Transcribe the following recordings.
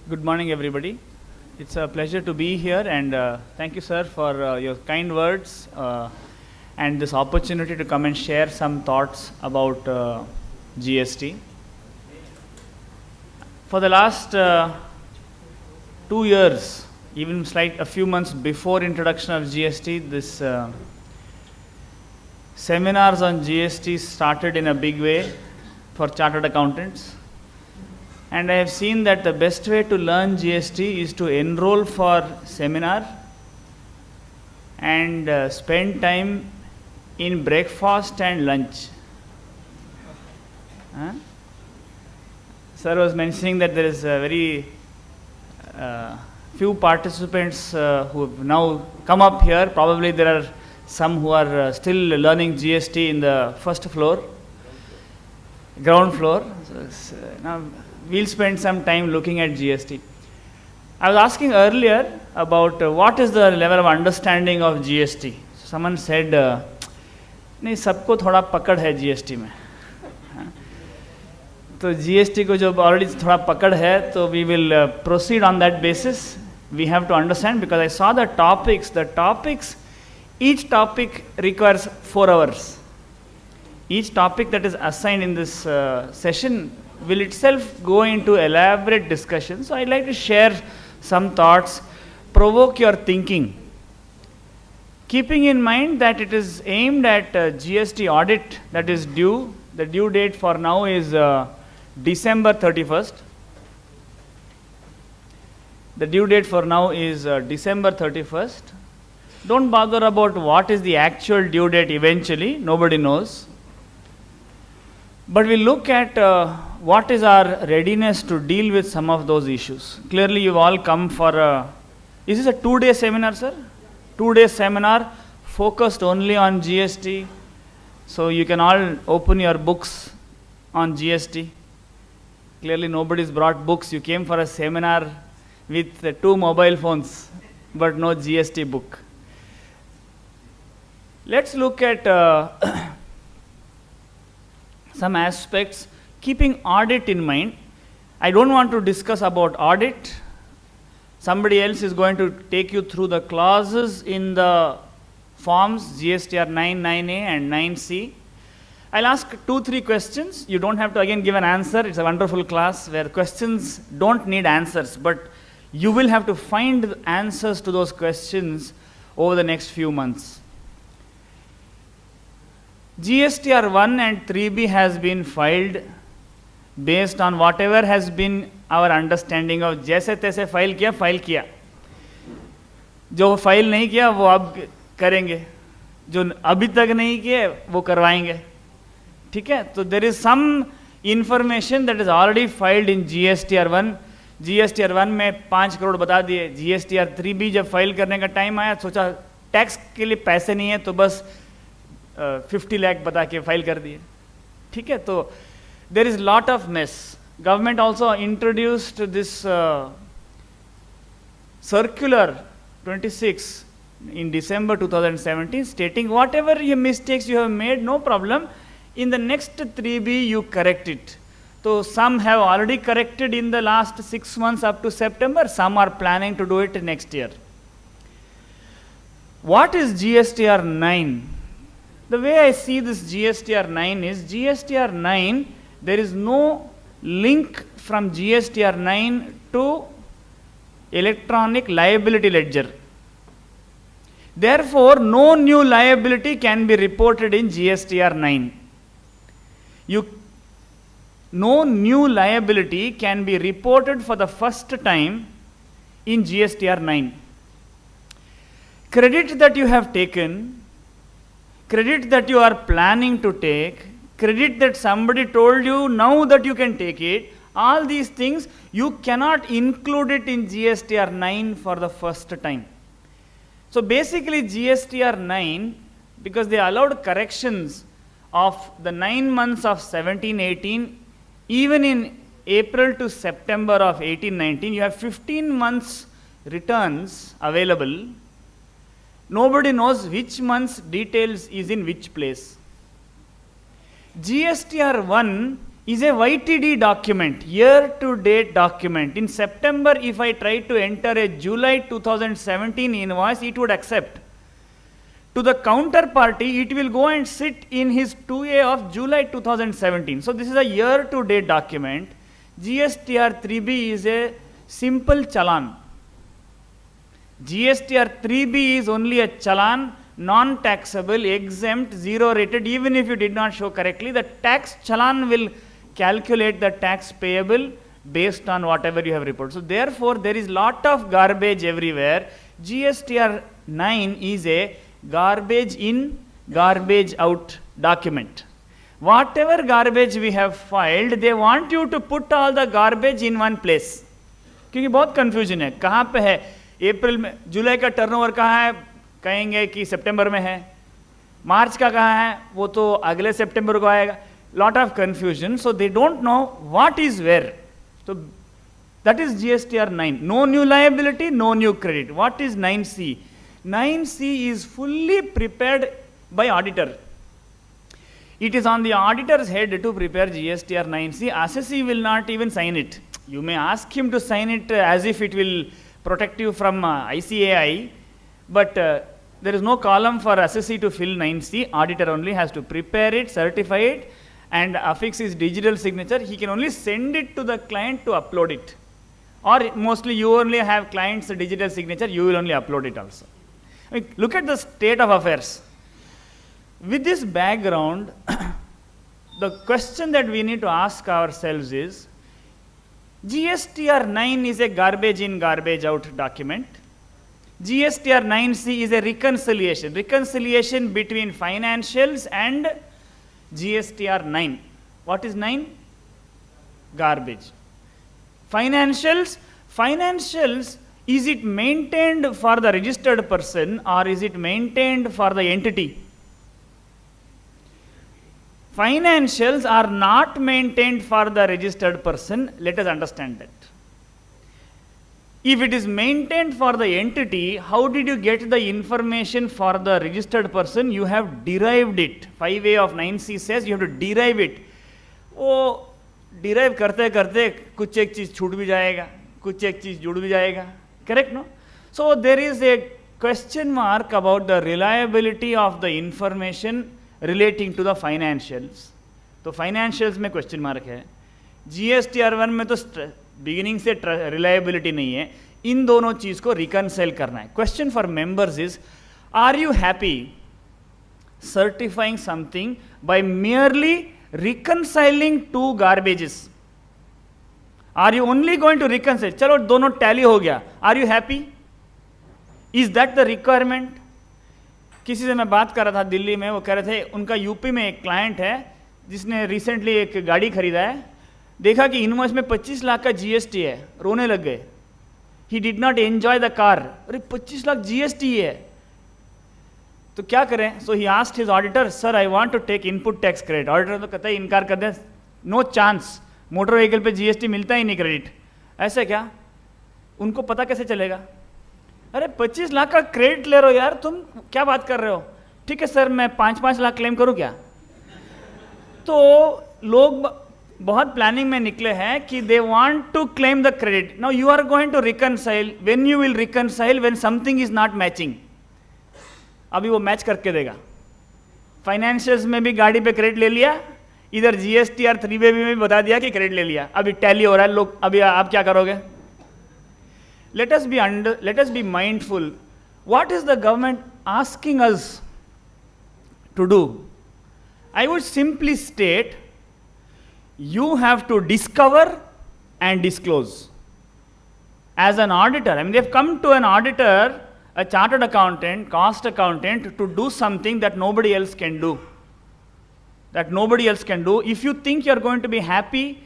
Good morning, everybody. It's a pleasure to be here, and thank you, sir, for your kind words and this opportunity to come and share some thoughts about GST. For the last 2 years, even a few months before introduction of GST, this seminars on GST started in a big way for chartered accountants. And I have seen that the best way to learn GST is to enroll for seminar and spend time in breakfast and lunch. Sir was mentioning that there is a very few participants who have now come up here. Probably there are some who are still learning GST in the ground floor. So, now we'll spend some time looking at GST. I was asking earlier about what is the level of understanding of GST. So someone said, नहीं सबको थोड़ा पकड़ है GST में. तो GST को जो already थोड़ा पकड़ है, तो we will proceed on that basis. We have to understand, because I saw the topics, each topic requires 4 hours. Each topic that is assigned in this session will itself go into elaborate discussion. So I'd like to share some thoughts, provoke your thinking, keeping in mind that it is aimed at GST audit that is due. The due date for now is December 31st. The due date for now is December 31st. Don't bother about what is the actual due date eventually, nobody knows. But we look at what is our readiness to deal with some of those issues. Clearly, you've all come for is this a 2-day seminar, sir? 2-day seminar focused only on GST. So you can all open your books on GST. Clearly, nobody's brought books. You came for a seminar with 2 mobile phones, but no GST book. Let's look at some aspects, keeping audit in mind. I don't want to discuss about audit. Somebody else is going to take you through the clauses in the forms GSTR 9, 9A and 9C. I'll ask 2-3 questions. You don't have to again give an answer. It's a wonderful class where questions don't need answers, but you will have to find answers to those questions over the next few months. GSTR 1 and 3B has been filed based on whatever has been our understanding of जैसे तैसे file किया जो file नहीं किया वो अब करेंगे, जो अभी तक नहीं किए वो करवाएंगे. ठीक है, तो there is some information that is already filed in GSTR 1. GSTR 1 में 5 करोड़ बता दिए. GSTR 3B जब फाइल करने का टाइम आया, सोचा टैक्स के लिए पैसे नहीं है तो बस 50 लाख बता के फाइल कर दिए. ठीक है, तो there is lot of mess. Government also introduced this circular 26 in December 2017 stating whatever your mistakes you have made, no problem, in the next 3B you correct it. So some have already corrected in the last 6 months up to September, some are planning to do it next year. What is GSTR 9? The way I see this GSTR 9 is, GSTR 9, there is no link from GSTR 9 to electronic liability ledger. Therefore, no new liability can be reported in GSTR 9. No new liability can be reported for the first time in GSTR 9. Credit that you have taken, credit that you are planning to take, credit that somebody told you now that you can take it, all these things, you cannot include it in GSTR 9 for the first time. So basically GSTR 9, because they allowed corrections of the 9 months of 17-18, even in April to September of 18-19, you have 15 months returns available. Nobody knows which month's details is in which place. GSTR 1 is a YTD document, year to date document. In September, if I try to enter a July 2017 invoice, it would accept. To the counterparty, it will go and sit in his 2A of July 2017. So this is a year to date document. GSTR 3B is a simple challan. GSTR 3B is only a challan, non-taxable, exempt, zero rated. Even if you did not show correctly, the tax challan will calculate the tax payable based on whatever you have reported. So therefore, there is lot of garbage everywhere. GSTR 9 is a garbage in, garbage out document. Whatever garbage we have filed, they want you to put all the garbage in one place. क्योंकि बहुत confusion है, कहाँ पे है, अप्रैल में, जुलाई का turnover कहाँ है, कहेंगे कि सितंबर में है, मार्च का कहाँ है, वो तो अगले सितंबर को आएगा. Lot of confusion, so they don't know what is where. So that is GSTR 9. No new liability, no new credit. What is 9C? 9C is fully prepared by auditor. It is on the auditor's head to prepare GSTR 9C. Assessee will not even sign it. You may ask him to sign it as if it will protect you from ICAI, but there is no column for assessee to fill 9C. Auditor only has to prepare it, certify it, and affix his digital signature. He can only send it to the client to upload it. Or mostly you only have client's digital signature, you will only upload it also. I mean, look at the state of affairs. With this background, the question that we need to ask ourselves is, GSTR 9 is a garbage in, garbage out document. GSTR 9C is a reconciliation between financials and GSTR 9. What is 9? Garbage. Financials, is it maintained for the registered person or is it maintained for the entity? Financials are not maintained for the registered person. Let us understand that. If it is maintained for the entity, how did you get the information for the registered person? You have derived it. 5A of 9C says you have to derive it. वो derive करते करते कुछ एक चीज छूट भी जाएगा, कुछ एक चीज जुड़ भी जाएगा. Correct, no? So there is a question mark about the reliability of the information relating to the financials. तो financials में question mark है. GSTR 1 में तो बिगिनिंग से रिलायबिलिटी नहीं है. इन दोनों चीज को रिकनसाइल करना है. Question for members is, are you happy certifying something by merely reconciling two garbages? Are you only going to reconcile? चलो दोनों टैली हो गया, are you happy? Is that the requirement? किसी से मैं बात कर रहा था दिल्ली में, वो कह रहे थे उनका यूपी में एक क्लाइंट है जिसने रिसेंटली एक गाड़ी खरीदा है, देखा कि इनवॉइस में 25 लाख का जीएसटी है, रोने लग गए. He did not enjoy the car. अरे 25 लाख जीएसटी है तो क्या करें? So he asked his auditor, sir I want to take input tax credit. Auditor तो कहता है इनकार कर दें, नो चांस, मोटर व्हीकल पे जीएसटी मिलता ही नहीं क्रेडिट. ऐसे क्या? उनको पता कैसे चलेगा? अरे 25 लाख का क्रेडिट ले रहे हो यार, तुम क्या बात कर रहे हो? ठीक है सर, मैं 5-5 लाख क्लेम करूं क्या? तो लोग बहुत प्लानिंग में निकले हैं कि they want to claim the credit. Now you are going to reconcile. When you will reconcile? When something is not matching. अभी वो मैच करके देगा. फाइनेंशियल्स में भी गाड़ी पे क्रेडिट ले लिया, इधर जीएसटीआर 3B में भी बता दिया कि क्रेडिट ले लिया, अभी टैली हो रहा है. लोग अभी आप क्या करोगे? Let us be mindful. What is the government asking us to do? I would simply state, you have to discover and disclose. As an auditor, I mean, they've come to an auditor, a chartered accountant, cost accountant, to do something that nobody else can do. If you think you're going to be happy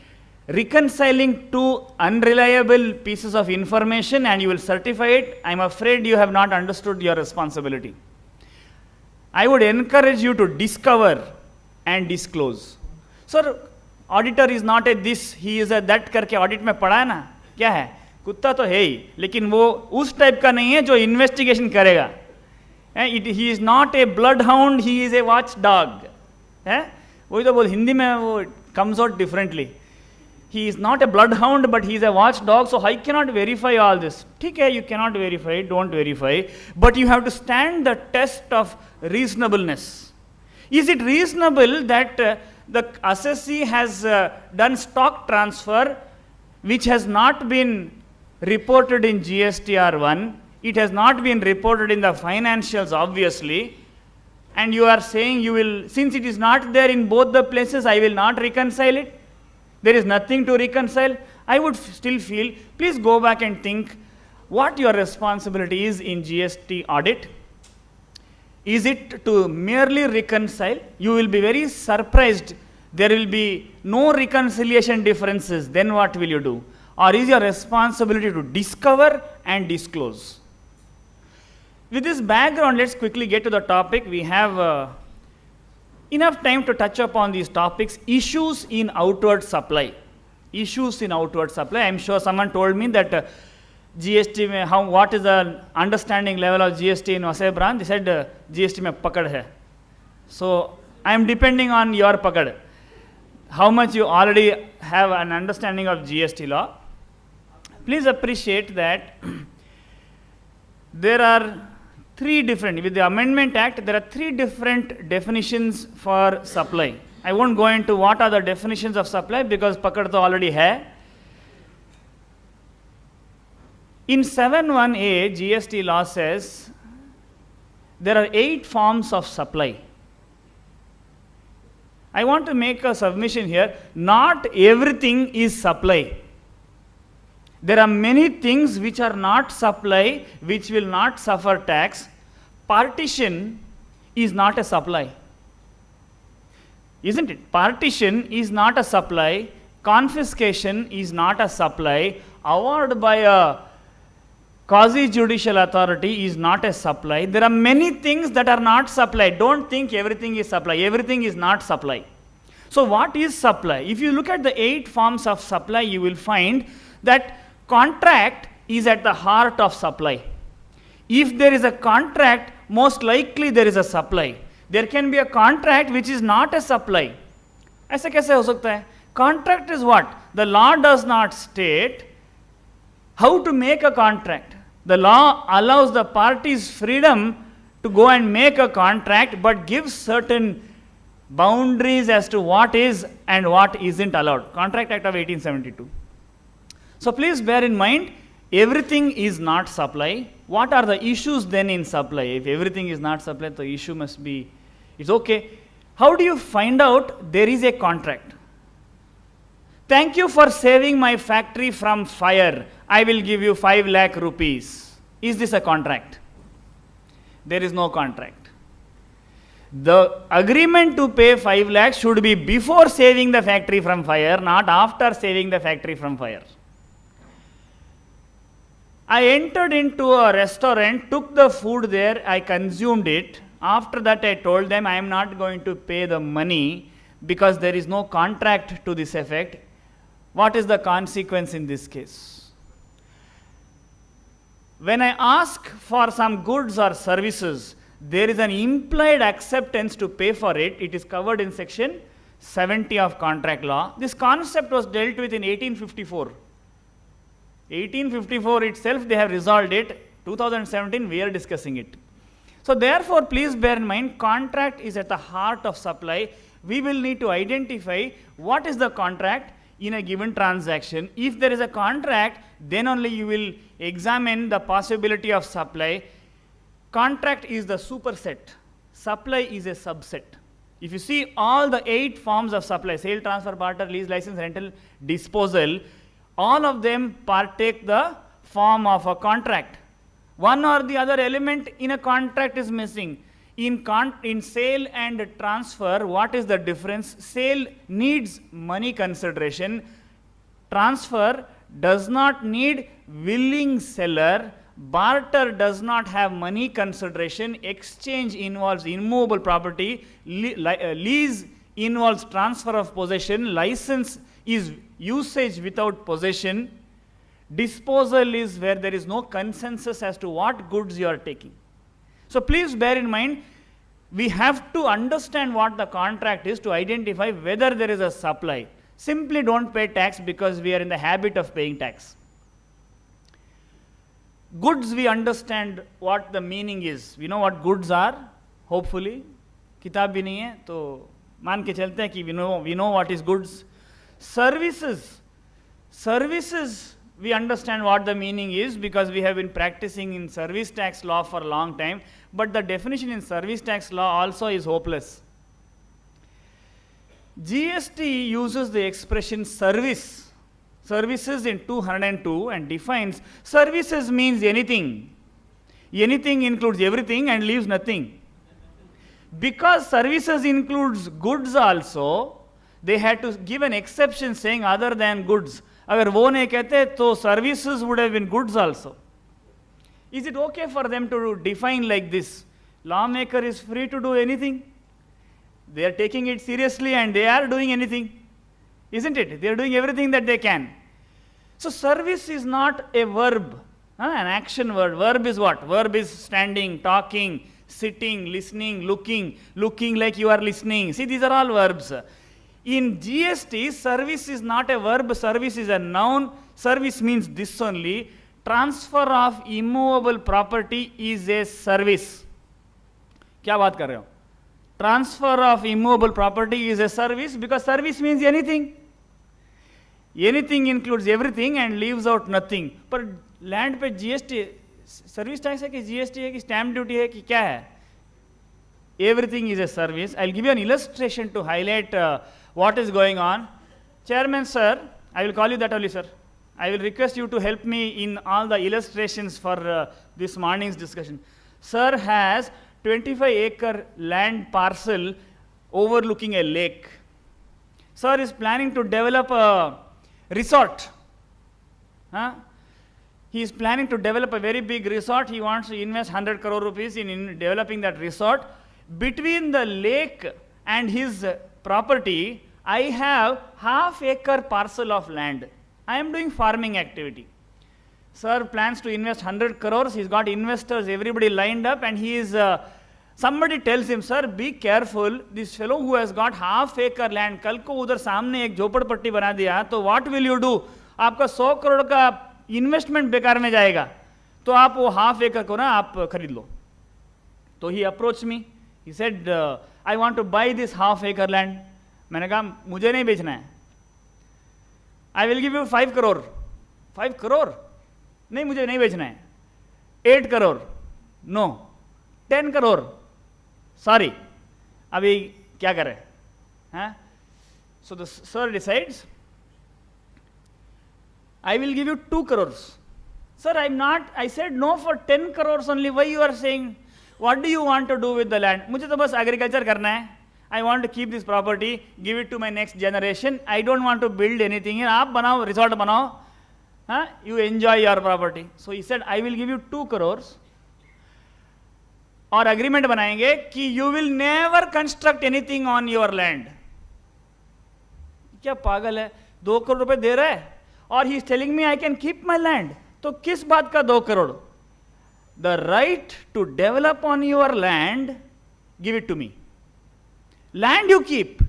reconciling two unreliable pieces of information and you will certify it, I'm afraid you have not understood your responsibility. I would encourage you to discover and disclose. Sir, auditor is not a this, he is a that करके audit में पढ़ा है ना, क्या है? कुत्ता तो है ही, लेकिन वो उस टाइप का नहीं है जो इन्वेस्टिगेशन करेगा. He is not a bloodhound, he is a watchdog. वही तो बोल, हिंदी में वो comes out differently. He is not a bloodhound, but he is a watchdog, so I cannot verify all this. ठीक है, you cannot verify, don't verify, but you have to stand the test of reasonableness. Is it reasonable that the assessee has done stock transfer which has not been reported in GSTR1, it has not been reported in the financials obviously, and you are saying you will, since it is not there in both the places, I will not reconcile it? There is nothing to reconcile. I would still feel, please go back and think what your responsibility is in GST audit. Is it to merely reconcile? You will be very surprised. There will be no reconciliation differences. Then what will you do? Or is your responsibility to discover and disclose? With this background, let's quickly get to the topic. We have enough time to touch upon these topics. Issues in outward supply. Issues in outward supply. I'm sure someone told me that GST mein what is the understanding level of GST in Vasai branch? They said GST mein pakad hai. So I am depending on your pakad. How much you already have an understanding of GST law. Please appreciate that there are three different, with the Amendment Act, there are three different definitions for supply. I won't go into what are the definitions of supply because pakad to already hai. In 7(1)(a), GST law says there are 8 forms of supply. I want to make a submission here. Not everything is supply. There are many things which are not supply, which will not suffer tax. Partition is not a supply. Isn't it? Partition is not a supply. Confiscation is not a supply. Award by a quasi-judicial authority is not a supply. There are many things that are not supply. Don't think everything is supply. Everything is not supply. So what is supply? If you look at the 8 forms of supply, you will find that contract is at the heart of supply. If there is a contract, most likely there is a supply. There can be a contract which is not a supply. ऐसे कैसे हो सकता है? Contract is what? The law does not state how to make a contract. The law allows the parties freedom to go and make a contract, but gives certain boundaries as to what is and what isn't allowed. Contract Act of 1872. So please bear in mind, everything is not supply. What are the issues then in supply? If everything is not supply, the issue must be, it's okay. How do you find out there is a contract? Thank you for saving my factory from fire. I will give you 5 lakh rupees. Is this a contract? There is no contract. The agreement to pay 5 lakhs should be before saving the factory from fire, not after saving the factory from fire. I entered into a restaurant, took the food there, I consumed it. After that, I told them I am not going to pay the money because there is no contract to this effect. What is the consequence in this case? When I ask for some goods or services, there is an implied acceptance to pay for it. It is covered in section 70 of contract law. This concept was dealt with in 1854. 1854 itself, they have resolved it. 2017, we are discussing it. So therefore, please bear in mind, contract is at the heart of supply. We will need to identify what is the contract in a given transaction. If there is a contract, then only you will examine the possibility of supply. Contract is the superset. Supply is a subset. If you see all the 8 forms of supply, sale, transfer, barter, lease, license, rental, disposal, all of them partake the form of a contract. One or the other element in a contract is missing. In sale and transfer, what is the difference? Sale needs money consideration. Transfer does not need willing seller. Barter does not have money consideration. Exchange involves immovable property. Lease involves transfer of possession. License is usage without possession. Disposal is where there is no consensus as to what goods you are taking. So please bear in mind, we have to understand what the contract is to identify whether there is a supply. Simply don't pay tax because we are in the habit of paying tax. Goods, we understand what the meaning is. We know what goods are, hopefully. किताब भी नहीं है तो मान के चलते हैं कि we know what is goods. Services, we understand what the meaning is because we have been practicing in service tax law for a long time, but the definition in service tax law also is hopeless. GST uses the expression services in 202 and defines services means anything. Anything includes everything and leaves nothing. Because services includes goods also, they had to give an exception saying other than goods. अगर वो नहीं कहते तो services would have been goods also. Is it okay for them to define like this? Lawmaker is free to do anything. They are taking it seriously and they are doing anything. Isn't it? They are doing everything that they can. So service is not a verb, an action word. Verb is what? Verb is standing, talking, sitting, listening, looking like you are listening. See, these are all verbs. In GST, service is not a verb, service is a noun. Service means this only. Transfer of immovable property is a service. क्या बात कर रहे हो? Transfer of immovable property is a service because service means anything. Anything includes everything and leaves out nothing. पर land पे GST service tax है कि GST है कि स्टैम्प ड्यूटी है कि क्या है? Everything is a service. I'll give you an illustration to highlight what is going on. Chairman sir, I will call you that only sir. I will request you to help me in all the illustrations for this morning's discussion. Sir has 25-acre land parcel overlooking a lake. Sir is planning to develop a resort. He is planning to develop a very big resort. He wants to invest 100 crore rupees in developing that resort. Between the lake and his property, I have half-acre parcel of land. I am doing farming activity. Sir plans to invest 100 crores. He's got investors, everybody lined up, and he is. Somebody tells him, sir, be careful. This fellow who has got half-acre land, कल को उधर सामने एक झोपड़पट्टी बना दिया, तो what will you do? आपका 100 करोड़ का इन्वेस्टमेंट बेकार में जाएगा, तो आप वो half-acre को ना आप खरीद लो. तो he approached me. He said, I want to buy this half-acre land. मैंने कहा मुझे नहीं बेचना है. I will give you 5 crore. 5 crore? नहीं, मुझे नहीं बेचना है. 8 crore? No. 10 crore? Sorry. अभी क्या करें? हाँ? So the sir decides, I will give you 2 crores. Sir, I said no for 10 crores only. Why you are saying? What do you want to do with the land? मुझे तो बस agriculture करना है. I want to keep this property, give it to my next generation. I don't want to build anything here. आप बनाओ, resort बनाओ. You enjoy your property. So he said, I will give you 2 crores. और agreement बनाएंगे कि you will never construct anything on your land. क्या पागल है? 2 करोड़ रुपए दे रहा है और he is telling me I can keep my land. तो किस बात का 2 crore? The right to develop on your land, give it to me. Land you keep.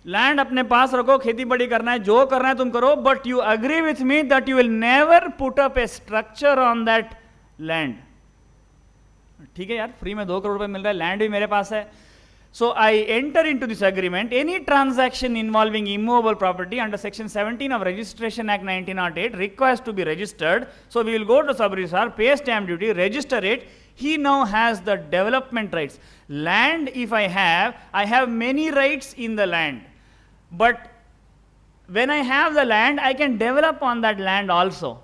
Land अपने पास रखो, खेती बड़ी करना है, जो करना है तुम करो, but you agree with me that you will never put up a structure on that land. ठीक है यार, फ्री में 2 करोड़ रुपए मिल रहा है, लैंड भी मेरे पास है. So I enter into this agreement. Any transaction involving immovable property under Section 17 of Registration Act 1908 requires to be registered. So we will go to sub-registrar, pay stamp duty, register it. He now has the development rights. Land, if I have many rights in the land. But when I have the land, I can develop on that land also.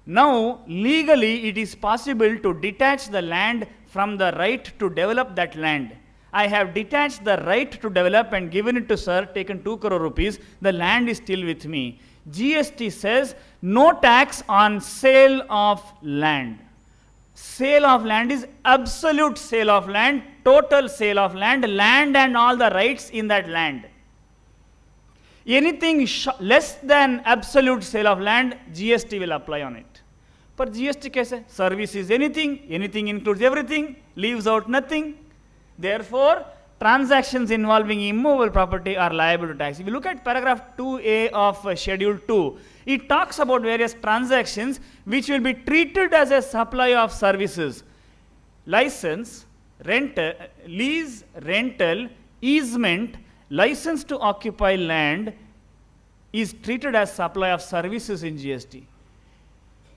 Now, legally, it is possible to detach the land from the right to develop that land. I have detached the right to develop and given it to sir, taken 2 crore rupees. The land is still with me. GST says no tax on sale of land. Sale of land is absolute sale of land, total sale of land, land and all the rights in that land. Anything less than absolute sale of land, GST will apply on it. पर GST कैसे? Service is anything, anything includes everything, leaves out nothing. Therefore, transactions involving immovable property are liable to tax. If you look at paragraph 2A of Schedule 2, it talks about various transactions which will be treated as a supply of services. License, rental, lease, rental, easement, license to occupy land is treated as supply of services in GST.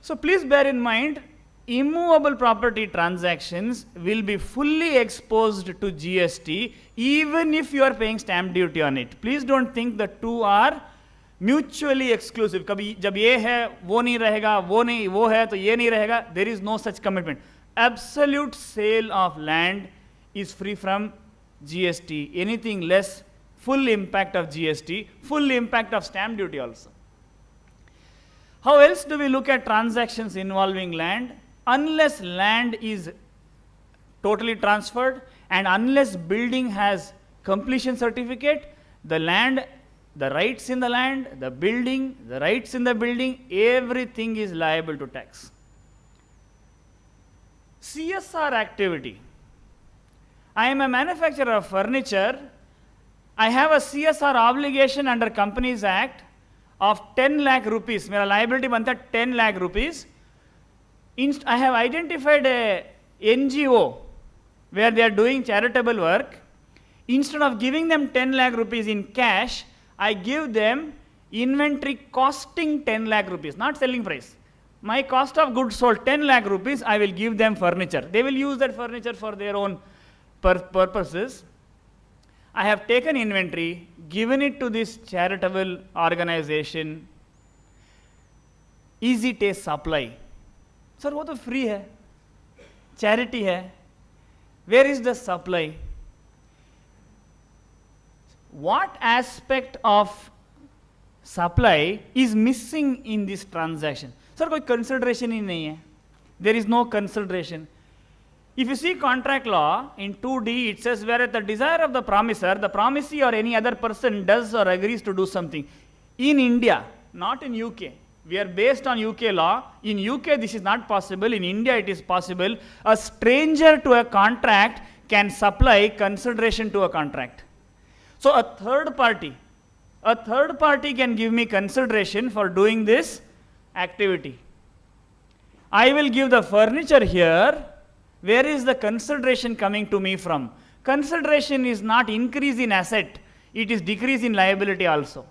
So please bear in mind, immovable property transactions will be fully exposed to GST even if you are paying stamp duty on it. Please don't think the two are mutually exclusive. कभी जब ये है वो नहीं रहेगा, वो नहीं वो है तो ये नहीं रहेगा. There is no such commitment. Absolute sale of land is free from GST. Anything less, full impact of GST, full impact of stamp duty also. How else do we look at transactions involving land? Unless land is totally transferred and unless building has completion certificate, the land, the rights in the land, the building, the rights in the building, everything is liable to tax. CSR activity. I am a manufacturer of furniture. I have a CSR obligation under Companies Act of 10 lakh rupees. मेरा liability बनता है 10 lakh rupees. I have identified a NGO where they are doing charitable work. Instead of giving them 10 lakh rupees in cash, I give them inventory costing 10 lakh rupees, not selling price. My cost of goods sold 10 lakh rupees, I will give them furniture. They will use that furniture for their own purposes. I have taken inventory, given it to this charitable organization, Easy Taste Supply. Sir, वो तो free है, charity है. Where is the supply? What aspect of supply is missing in this transaction? Sir, कोई consideration ही नहीं है. There is no consideration. If you see contract law in 2D, it says where at the desire of the promiser, the promisee or any other person does or agrees to do something. In India, not in UK. We are based on UK law. In UK, this is not possible. In India, it is possible. A stranger to a contract can supply consideration to a contract. So a third party can give me consideration for doing this activity. I will give the furniture here. Where is the consideration coming to me from? Consideration is not increase in asset, it is decrease in liability also.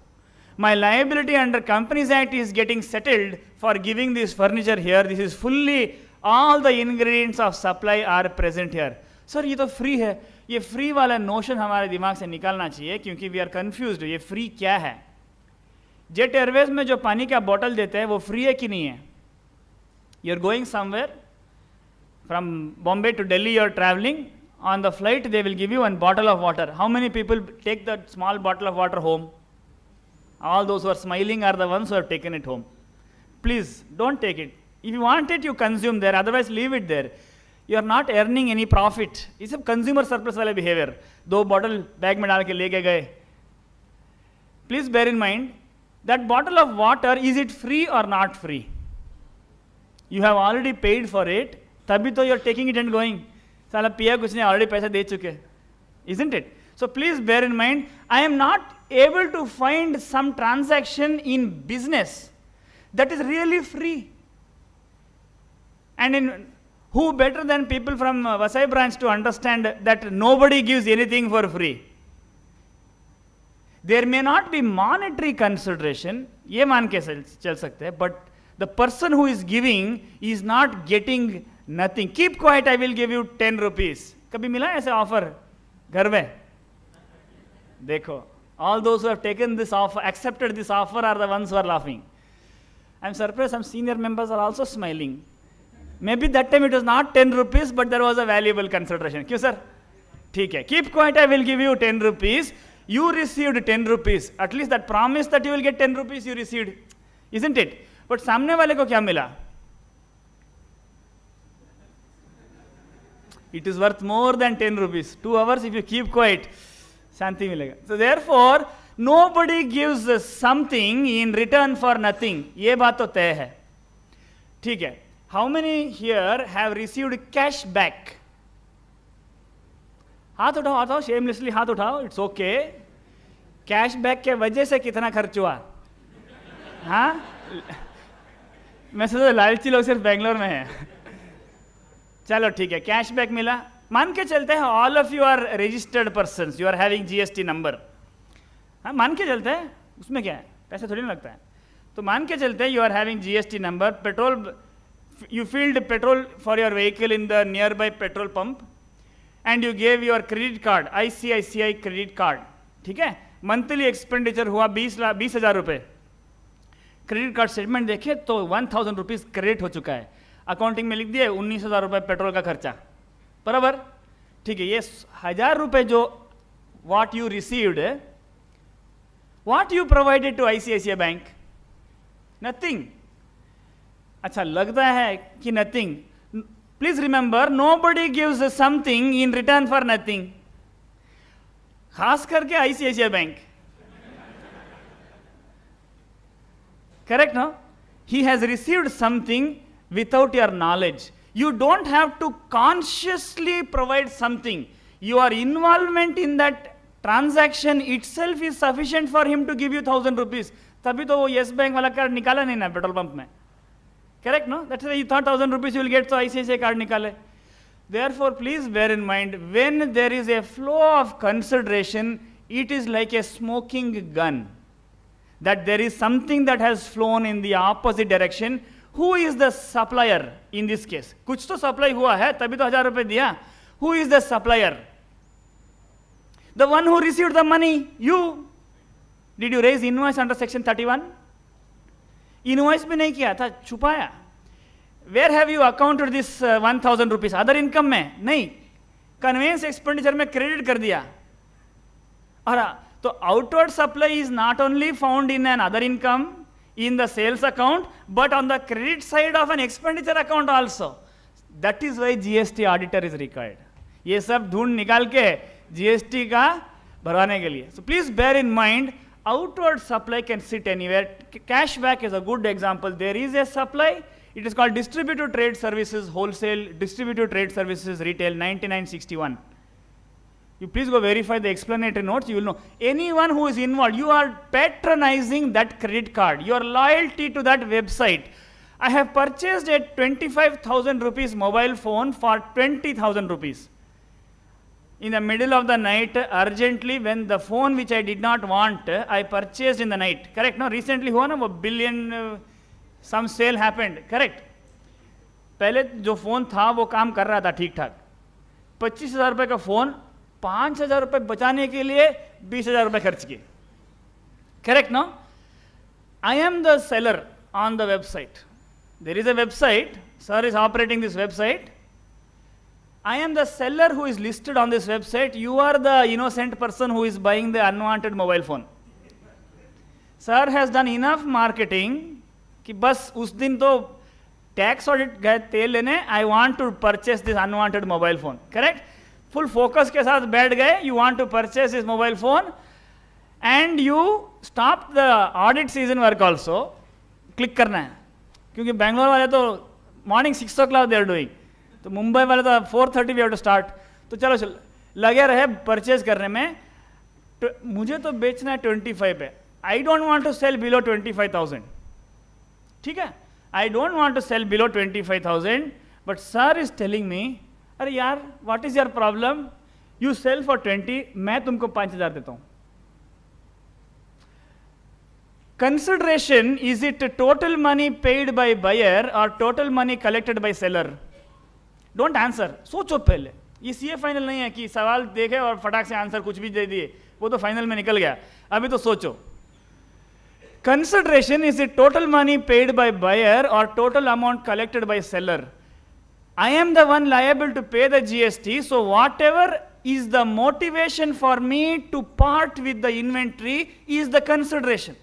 My liability under Companies Act is getting settled for giving this furniture here. This is fully, all the ingredients of supply are present here. Sir, ये तो free है. ये free वाला notion हमारे दिमाग से निकालना चाहिए क्योंकि we are confused. ये free क्या है? जेट एयरवेज में जो पानी का बॉटल देते हैं वो फ्री है कि नहीं है? You are going somewhere from Bombay to Delhi, you are traveling. On the flight, they will give you one bottle of water. How many people take that small bottle of water home? All those who are smiling are the ones who have taken it home. Please, don't take it. If you want it, you consume there. Otherwise, leave it there. You are not earning any profit. It's a consumer surplus वाला behavior. 2 bottle bag में डाल के लेके गए. Please bear in mind, that bottle of water, is it free or not free? You have already paid for it. तभी तो you're taking it and going. साला पिया कुछ नहीं, already पैसा दे चुके. Isn't it? So please bear in mind, I am not able to find some transaction in business that is really free. And in who better than people from Vasai branch to understand that nobody gives anything for free. There may not be monetary consideration, ये मान के चल सकते हैं, but the person who is giving is not getting nothing. Keep quiet, I will give you 10 rupees. कभी मिला ऐसे offer घर में? देखो, all those who have taken this offer, accepted this offer are the ones who are laughing. I am surprised some senior members are also smiling. Maybe that time it was not 10 rupees, but there was a valuable consideration. क्यों sir? ठीक है. Keep quiet, I will give you 10 rupees. You received 10 rupees. At least that promise that you will get 10 rupees you received. Isn't it? But सामने वाले को क्या मिला? It is worth more than 10 rupees. 2 hours if you keep quiet, शांति मिलेगा. So therefore, nobody gives something in return for nothing. ये बात तो तय है. ठीक है. How many here have received cash back? हाथ उठाओ, शेमलेसली हाथ उठाओ, इट्स ओके। कैशबैक के वजह से कितना खर्च हुआ? हाँ, मैं सोचा लालची लोग सिर्फ बेंगलोर में है। चलो ठीक है, कैशबैक मिला, मान के चलते हैं all of you are registered person, you are having GST number. हाँ, मान के चलते हैं, उसमें क्या है, पैसा थोड़ी ना लगता है। तो मान के चलते हैं you are having GST number, petrol, you filled petrol for your vehicle in the nearby petrol pump and you gave your credit card, ICICI credit card, ठीक है। मंथली एक्सपेंडिचर हुआ 20,000 रुपये। क्रेडिट कार्ड स्टेटमेंट देखे तो 1,000 rupees credit हो चुका है, accounting में लिख दिए 19,000 रुपये पेट्रोल का खर्चा, बराबर, ठीक है। ये 1,000 रुपये जो what you received, what you provided to ICICI bank, nothing। अच्छा, लगता है कि nothing. Please remember, nobody gives something in return for nothing, खास करके ICICI bank, correct no? He has received something without your knowledge. You don't have to consciously provide something, your involvement in that transaction itself is sufficient for him to give you 1,000 rupees. तभी तो वो yes bank वाला card निकाला नहीं ना petrol pump में, correct, no? That's why you thought 1,000 rupees you will get, so ICICI card nikale. Therefore, please bear in mind, when there is a flow of consideration, it is like a smoking gun, that there is something that has flown in the opposite direction. Who is the supplier in this case? कुछ तो supply हुआ है, तभी तो 1,000 रुपये दिया। Who is the supplier? The one who received the money, you. Did you raise invoice under section 31? Invoice भी नहीं किया था, छुपाया। Where have you accounted this 1,000 rupees? Other income में नहीं, कन्वेंस एक्सपेंडिचर में क्रेडिट कर दिया। और तो outward supply is not only found in an other income in the sales account, but on the credit side of an expenditure account also. That is why GST auditor is required, ये सब ढूंढ निकाल के GST का भरवाने के लिए। So please bear in mind, outward supply can sit anywhere. Cashback is a good example. There is a supply, it is called distributed trade services, wholesale, distributed trade services, retail, 9961. You please go verify the explanatory notes, you will know. Anyone who is involved, you are patronizing that credit card, your loyalty to that website. I have purchased a 25,000 rupees mobile phone for 20,000 rupees. In the middle of the night, urgently, when the phone which I did not want, I purchased in the night. Correct? No, recently हुआ ना वो billion some sale happened. Correct? पहले जो phone था वो काम कर रहा था ठीक ठाक, 25,000 रुपये का फोन 5,000 रुपये बचाने के लिए 20,000 रुपये खर्च किए। Correct? No? I am the seller on the website. There is a website. Sir is operating this website. I am the seller who is listed on this website. You are the innocent person who is buying the unwanted mobile phone. Sir has done enough marketing कि बस उस दिन तो tax audit गए तेल लेने, I want to purchase this unwanted mobile phone. Correct? Full focus के साथ बैठ गए, you want to purchase this mobile phone and you stop the audit season work also. Click करना है, क्योंकि बैंगलोर वाले तो morning 6 o'clock they are doing, तो मुंबई वाले तो 4:30 वी हैव टू स्टार्ट। तो चलो लगे रहे परचेज करने में। तो मुझे तो बेचना है 25 पे, I don't want to sell below 25,000, ठीक है, I don't want to sell below 25,000, but sir is telling me, अरे यार what is your problem, you sell for 20, मैं तुमको 5,000 देता हूं। Consideration, is it total money paid by buyer और total money collected by seller? Don't answer, सोचो पहले। ये सीए फाइनल नहीं है कि सवाल देखे और फटाक से आंसर कुछ भी दे दिए, वो तो फाइनल में निकल गया। अभी तो सोचो, consideration is it total money paid by buyer और total amount collected by seller? I am the one liable to pay the GST, so whatever is the motivation for me to part with the inventory is the consideration.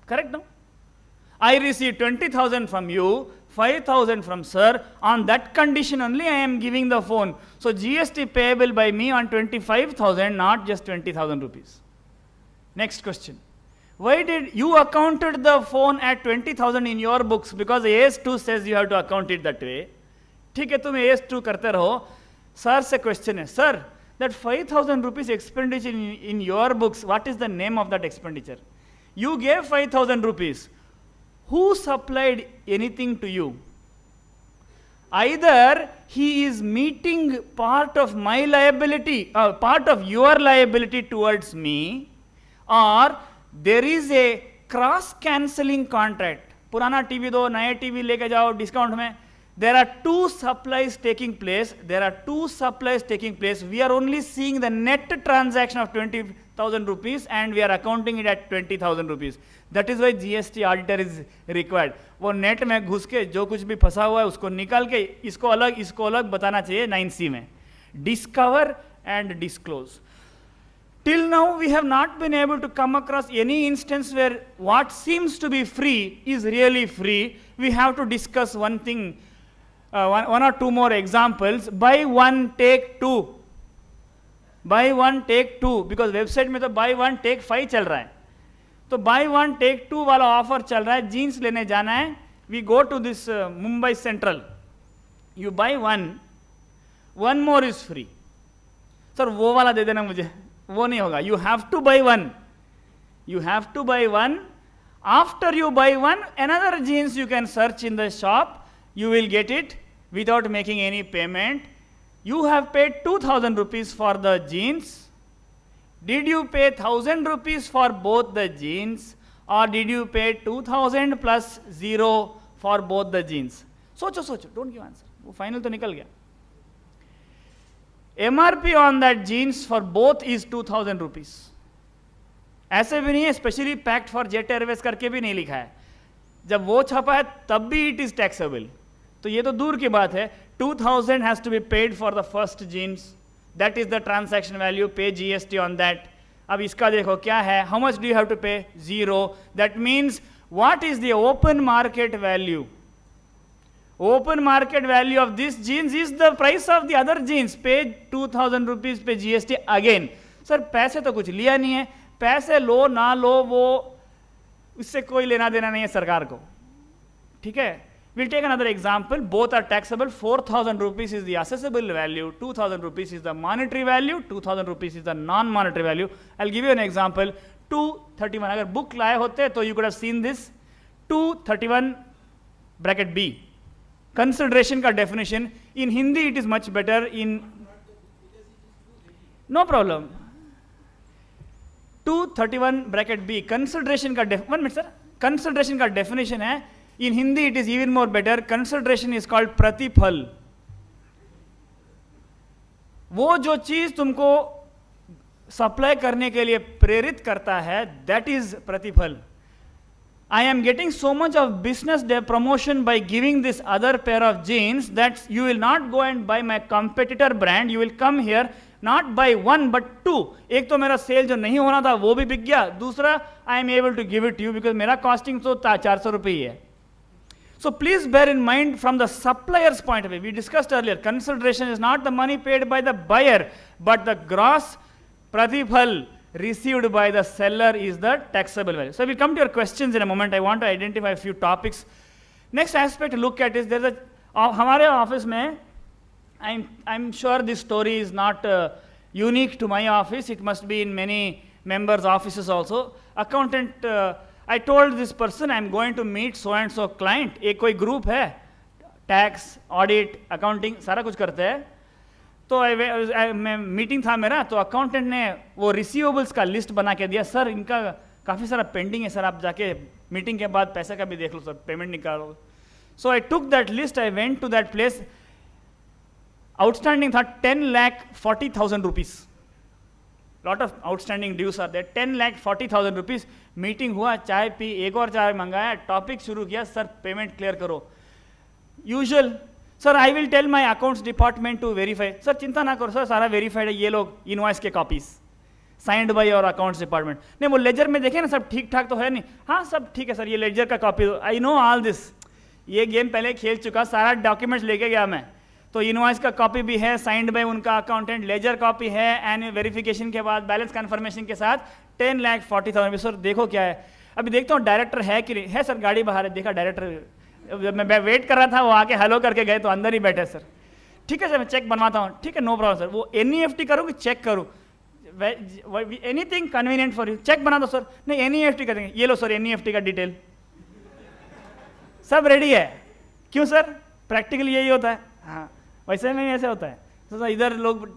Correct, no? I receive 20,000 from you, 5,000 from sir. On that condition only I am giving the phone. So GST payable by me on 25,000, not just 20,000 rupees. Next question. Why did you accounted the phone at 20,000 in your books? Because AS2 says you have to account it that way. ठीक है, तुम AS2 करते रहो, sir से question है, sir that 5,000 rupees expenditure in your books, what is the name of that expenditure? You gave 5,000 rupees. Who supplied anything to you? Either he is meeting part of my liability, part of your liability towards me, or there is a cross cancelling contract. पुराना TV दो, नए TV लेके जाओ discount में. There are two supplies taking place. We are only seeing the net transaction of 20,000 rupees and we are accounting it at 20,000 rupees. That is why GST auditor is required. वो net में घुस के जो कुछ भी फंसा हुआ है उसको निकाल के इसको अलग बताना चाहिए 9C में. Discover and disclose. Till now we have not been able to come across any instance where what seems to be free is really free. We have to discuss one thing. One or two more examples. Buy one take two, because website में तो buy one take 5 चल रहा है. तो buy one take 2 वाला offer चल रहा है. जीन्स लेने जाना है. We go to this Mumbai Central. You buy one more is free. Sir वो वाला दे देना मुझे. वो नहीं होगा. You have to buy one. After you buy one, another jeans you can search in the shop. You will get it without making any payment. You have paid 2,000 rupees for the jeans. Did you pay 1,000 rupees for both the jeans, or did you pay 2,000 plus 0 for both the jeans? सोचो, don't give answer. वो final तो निकल गया. MRP on that jeans for both is 2,000 rupees. ऐसे भी नहीं है, specially packed for jet Airways करके भी नहीं लिखा है. जब वो छपा है तब भी इट इज टैक्सेबल. तो ये तो दूर की बात है. 2,000 has to be paid for the first jeans. That is the transaction value. Pay GST on that. अब इसका देखो क्या है. How much do you have to pay? 0. That means what is the open market value? Open market value of this jeans is the price of the other jeans. Pay 2,000 rupees पे GST again. Sir पैसे तो कुछ लिया नहीं है. पैसे लो ना लो वो उससे कोई लेना देना नहीं है सरकार को. ठीक है. We'll take another example. Both are taxable. 4,000 rupees is the assessable value. 2,000 rupees is the monetary value. 2,000 rupees is the non-monetary value. I'll give you an example. 231. अगर book लाए होते तो you could have seen this. 231 bracket B. Consideration का definition. In Hindi it is much better. In no problem. 231 bracket B. Consideration का one minute sir. Consideration का definition है. In Hindi it is even more better. Consideration is called प्रतिफल. वो जो चीज तुमको supply करने के लिए प्रेरित करता है, that is प्रतिफल. I am getting so much of business promotion by giving this other pair of jeans that you will not go and buy my competitor brand. You will come here not buy one but two. एक तो मेरा cell जो नहीं होना था वो भी बिक गया. दूसरा I am able to give it to you because मेरा costing तो 400 रुपये ही है. So please bear in mind from the supplier's point of view. We discussed earlier, consideration is not the money paid by the buyer, but the gross pratifal received by the seller is the taxable value. So we'll come to your questions in a moment. I want to identify a few topics. Next aspect to look at is there's a हमारे office में, I'm sure this story is not unique to my office. It must be in many members' offices also. Accountant, I told this person I'm going to meet so and so client. एक कोई group है, tax, audit, accounting सारा कुछ करते हैं. तो मैं meeting था मेरा, तो अकाउंटेंट ने वो रिसीवेबल्स का लिस्ट बना के दिया. सर इनका काफ़ी सारा पेंडिंग है सर, आप जाके मीटिंग के बाद पैसा का भी देख लो सर, पेमेंट निकालो. So I took that list, I went to that place. Outstanding था 10,40,000 rupees. Lot of outstanding dues are there. 10,40,000 rupees. Meeting हुआ, चाय पी, एक और चाय मंगाया, टॉपिक शुरू किया. सर पेमेंट क्लियर करो. Usual, sir I will tell my accounts department to verify. Sir चिंता ना करो सर, सारा वेरीफाइड है, ये लोग इनवॉइस के कॉपीज साइंड बाय और अकाउंट्स डिपार्टमेंट. नहीं वो लेजर में देखे ना सब ठीक ठाक तो है नहीं. हाँ सब ठीक है सर, ये लेजर का copy, I know all this, ये गेम पहले खेल चुका, सारा डॉक्यूमेंट्स लेके गया मैं. तो इनवॉइस का कॉपी भी है, साइंड बाय उनका अकाउंटेंट, लेजर कॉपी है, एंड वेरिफिकेशन के बाद बैलेंस कन्फर्मेशन के साथ 10,40,000. सर देखो क्या है. अभी देखता हूँ डायरेक्टर है कि नहीं है. सर गाड़ी बाहर है. देखा डायरेक्टर, मैं वेट कर रहा था, वो आके हेलो करके गए तो अंदर ही बैठे. सर ठीक है सर मैं चेक बनवाता हूँ, ठीक है नो प्रॉब्लम सर, वो NEFT करूँ कि चेक करूँ, anything convenient for you, cheque बना दो सर, नहीं NEFT करेंगे, ये लो सर NEFT का डिटेल, सब रेडी है। क्यों सर? प्रैक्टिकली यही होता है। हाँ वैसे में ऐसे होता है, तो इधर लोग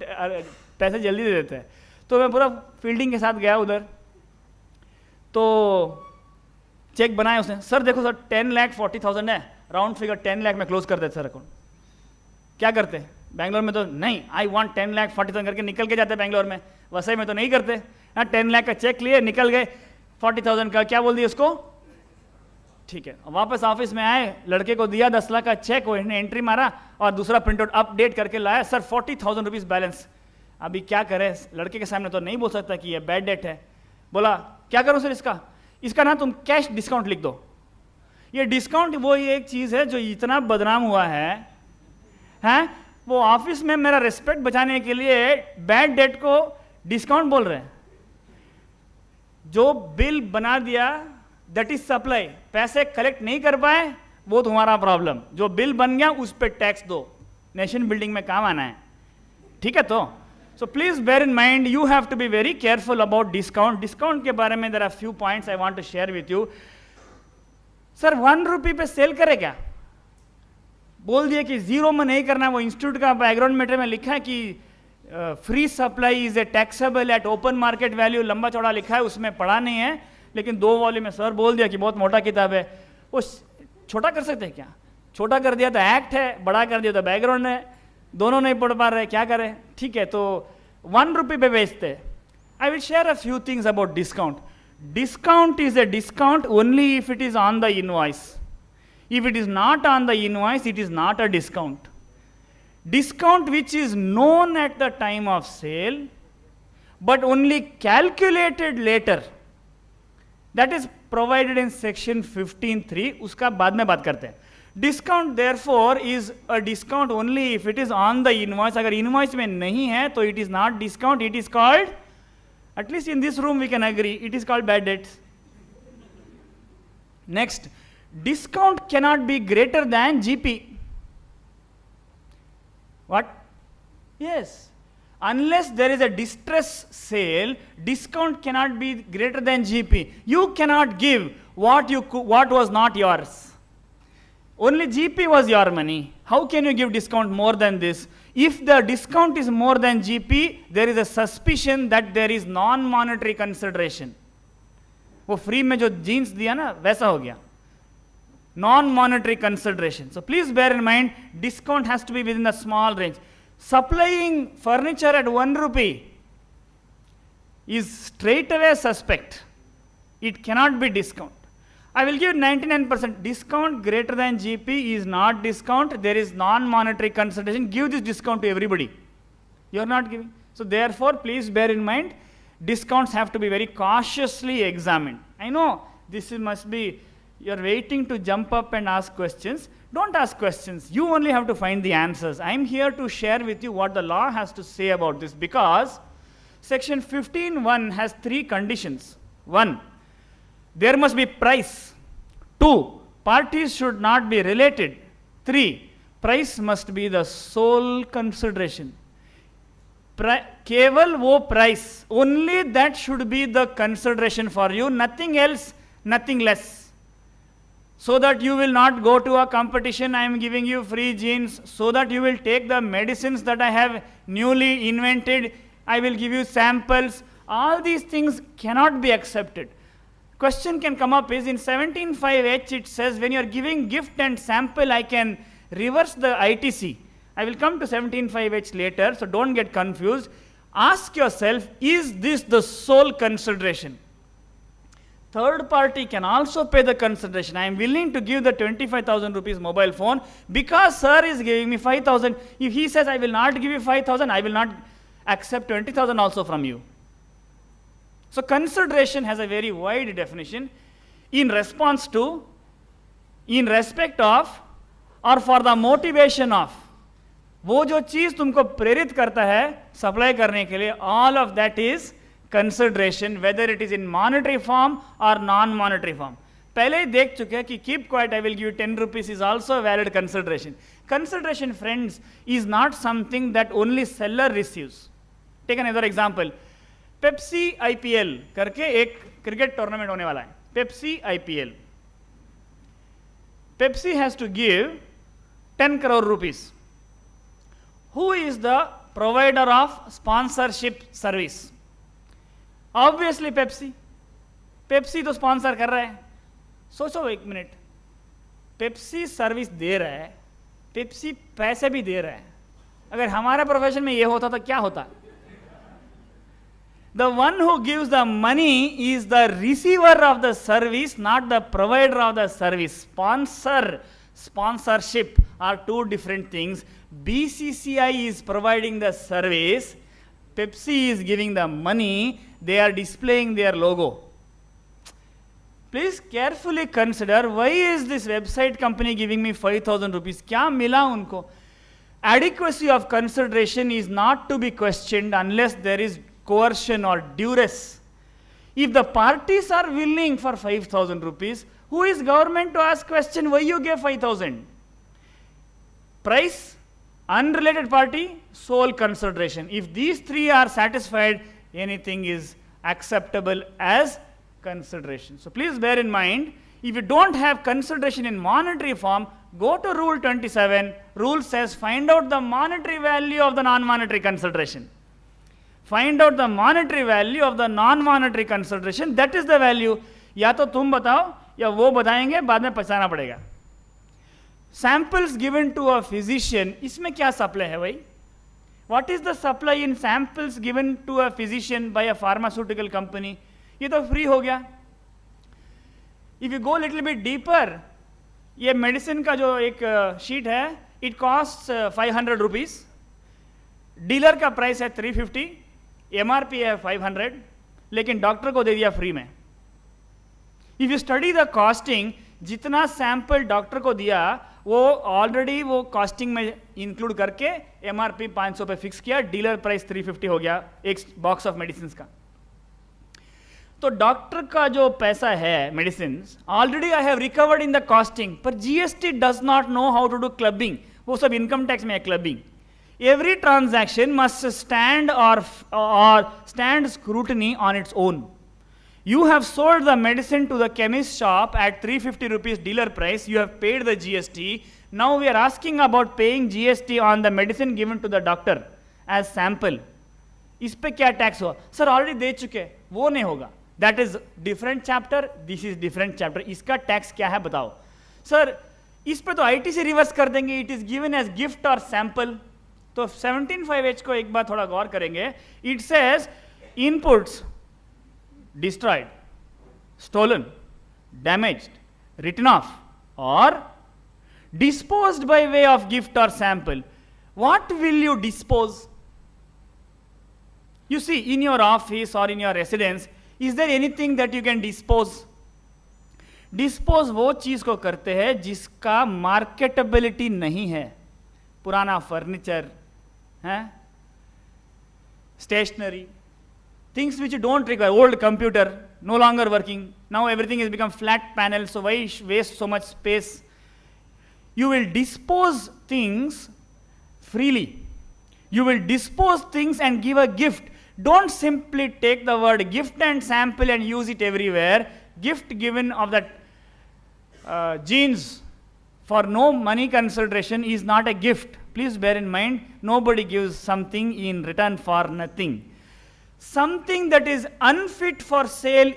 पैसे जल्दी दे देते हैं। तो मैं पूरा फील्डिंग के साथ गया उधर, तो चेक बनाया उसने, सर देखो सर 10,40,000 है, राउंड फिगर 10 लाख में क्लोज कर देते सर अकाउंट। क्या करते बैंगलोर में? तो नहीं, आई वांट 10,40,000 करके निकल के जाते बैंगलोर में, वसई में तो नहीं करते। हाँ 10 लाख का चेक लिए निकल गए, 40,000 का क्या बोल दिया उसको, ठीक है। वापस ऑफिस में आए, लड़के को दिया 10 लाख का चेक, वो इन्हें एंट्री मारा और दूसरा प्रिंट आउट अपडेट करके लाया, सर 40,000 रुपीज बैलेंस। अभी क्या करें, लड़के के सामने तो नहीं बोल सकता कि ये बैड डेट है। बोला क्या करूं सर इसका ना तुम कैश डिस्काउंट लिख दो। ये डिस्काउंट वो ये एक चीज है जो इतना बदनाम हुआ है, हैं? वो ऑफिस में मेरा रिस्पेक्ट बचाने के लिए बैड डेट को डिस्काउंट बोल रहे हैं। जो बिल बना दिया दैट इज सप्लाई, पैसे कलेक्ट नहीं कर पाए वो तुम्हारा प्रॉब्लम, जो बिल बन गया उस पर टैक्स दो, नेशन बिल्डिंग में काम आना है, ठीक है। तो so please bear in mind, you have to be very careful about discount. Discount के बारे में there are few points I want to share with you. Sir 1 रुपये पे सेल करे क्या? बोल दिया कि जीरो में नहीं करना, वो इंस्टीट्यूट का बैकग्राउंड मैटर में लिखा है कि free supply is a taxable at open market value, लंबा चौड़ा लिखा है, उसमें पढ़ा नहीं है, लेकिन 2 वॉल्यूम में सर बोल दिया कि बहुत मोटा किताब है। वो छोटा कर सकते हैं क्या? छोटा कर दिया तो एक्ट है, बड़ा कर दिया तो बैकग्राउंड है, दोनों नहीं पढ़ पा रहे, क्या करें? ठीक है, तो 1 रुपये पे बेचते। I will share a few things about discount. Discount is a discount only if it is on the invoice. If it is not on the invoice, it is not a discount. Discount which is known at the time of sale, but only calculated later, that is provided in section 15(3). उसका बाद में बात करते हैं। Discount therefore is a discount only if it is on the invoice. अगर invoice में नहीं है तो it is not discount, it is called, at least in this room we can agree, it is called bad debts. Next, discount cannot be greater than GP. What? Yes. Unless there is a distress sale, discount cannot be greater than GP. You cannot give what was not yours. Only GP was your money. How can you give discount more than this? If the discount is more than GP, there is a suspicion that there is non-monetary consideration. वो free में जो jeans दिया ना वैसा हो गया, non-monetary consideration. So please bear in mind, discount has to be within a small range. Supplying furniture at 1 rupee is straight away suspect. It cannot be discount. I will give 99% discount. Greater than GP is not discount. There is non-monetary consideration. Give this discount to everybody. You are not giving. So therefore, please bear in mind, discounts have to be very cautiously examined. I know this must be, you are waiting to jump up and ask questions. Don't ask questions. You only have to find the answers. I am here to share with you what the law has to say about this, because section 15(1) has 3 conditions. 1, there must be price. 2, parties should not be related. 3, price must be the sole consideration. केवल वो price, only that should be the consideration for you, nothing else, nothing less. So that you will not go to a competition, I am giving you free jeans, so that you will take the medicines that I have newly invented, I will give you samples. All these things cannot be accepted. Question can come up is in 17(5)(h) it says when you are giving gift and sample, I can reverse the ITC. I will come to 17(5)(h) later, so don't get confused. Ask yourself, is this the sole consideration? Third party can also pay the consideration. I am willing to give the 25,000 rupees mobile phone because sir is giving me 5,000. If he says I will not give you 5,000, I will not accept 20,000 also from you. So consideration has a very wide definition in response to, in respect of, or for the motivation of. वो जो चीज तुमको प्रेरित करता है supply करने के लिए, all of that is consideration, whether it is in monetary form or non-monetary form. पहले ही देख चुके हैं कि keep quiet I will give 10 rupees is also valid consideration. Consideration friends is not something that only seller receives. Take another example. Pepsi IPL करके एक cricket tournament होने वाला है. Pepsi IPL. Pepsi has to give 10 crore rupees. Who is the provider of sponsorship service? Obviously Pepsi. Pepsi तो sponsor कर रहा है. सोचो एक मिनट, पेप्सी सर्विस दे रहा है, पेप्सी पैसे भी दे रहा है. अगर हमारे प्रोफेशन में ये होता तो क्या होता? The one who gives the money is the receiver of the service, not the provider of the service. Sponsorship are two different things. BCCI is providing the service, Pepsi is giving the money, they are displaying their logo. Please carefully consider, why is this website company giving me 5,000 rupees? क्या मिला उनको? Adequacy of consideration is not to be questioned unless there is coercion or duress. If the parties are willing for 5,000 rupees, who is government to ask question why you gave 5,000? Price, unrelated party, sole consideration. If these three are satisfied, anything is acceptable as consideration. So please bear in mind, if you don't have consideration in monetary form, go to rule 27. Rule says find out the monetary value of the non-monetary consideration. Find out the monetary value of the non-monetary consideration. That is the value. या तो तुम बताओ या वो बताएंगे, बाद में पहचाना पड़ेगा. Samples given to a physician, इसमें क्या supply है भाई? What is the supply in samples given to a physician by a pharmaceutical company? ये तो फ्री हो गया. If you go little bit deeper, ये मेडिसिन का जो एक शीट है, it costs 500 rupees. डीलर का प्राइस है 350, MRP है 500, लेकिन डॉक्टर को दे दिया फ्री में. If you study the costing, जितना सैंपल डॉक्टर को दिया वो ऑलरेडी वो कॉस्टिंग में इंक्लूड करके MRP 500 पे फिक्स किया, डीलर प्राइस 350 हो गया एक बॉक्स ऑफ मेडिसिन का. तो डॉक्टर का जो पैसा है medicine already I have recovered in the costing, पर GST does not know how to do clubbing. वो सब इनकम टैक्स में है clubbing. Every transaction must stand और stand scrutiny on its own. You have sold the medicine to the chemist shop at 350 rupees dealer price. You have paid the GST. Now we are asking about paying GST on the medicine given to the doctor as sample. इस पे क्या tax हुआ? Sir already दे चुके, वो नहीं होगा. That is different chapter. This is different chapter. इसका tax क्या है बताओ. सर इस पे तो IT से रिवर्स कर देंगे. It is given as gift or sample. तो 17(5)(h) को एक बार थोड़ा गौर करेंगे. It says inputs destroyed, stolen, damaged, written off, or disposed by way of gift or sample. What will you dispose? You see, in your office or in your residence, is there anything that you can dispose? Dispose वो चीज को करते हैं जिसका marketability नहीं है. पुराना furniture है, stationery, things which you don't require. Old computer, no longer working. Now everything has become flat panel, so why waste so much space? You will dispose things freely. You will dispose things and give a gift. Don't simply take the word gift and sample and use it everywhere. Gift given of that jeans for no money consideration is not a gift. Please bear in mind, nobody gives something in return for nothing. Something that is unfit for sale,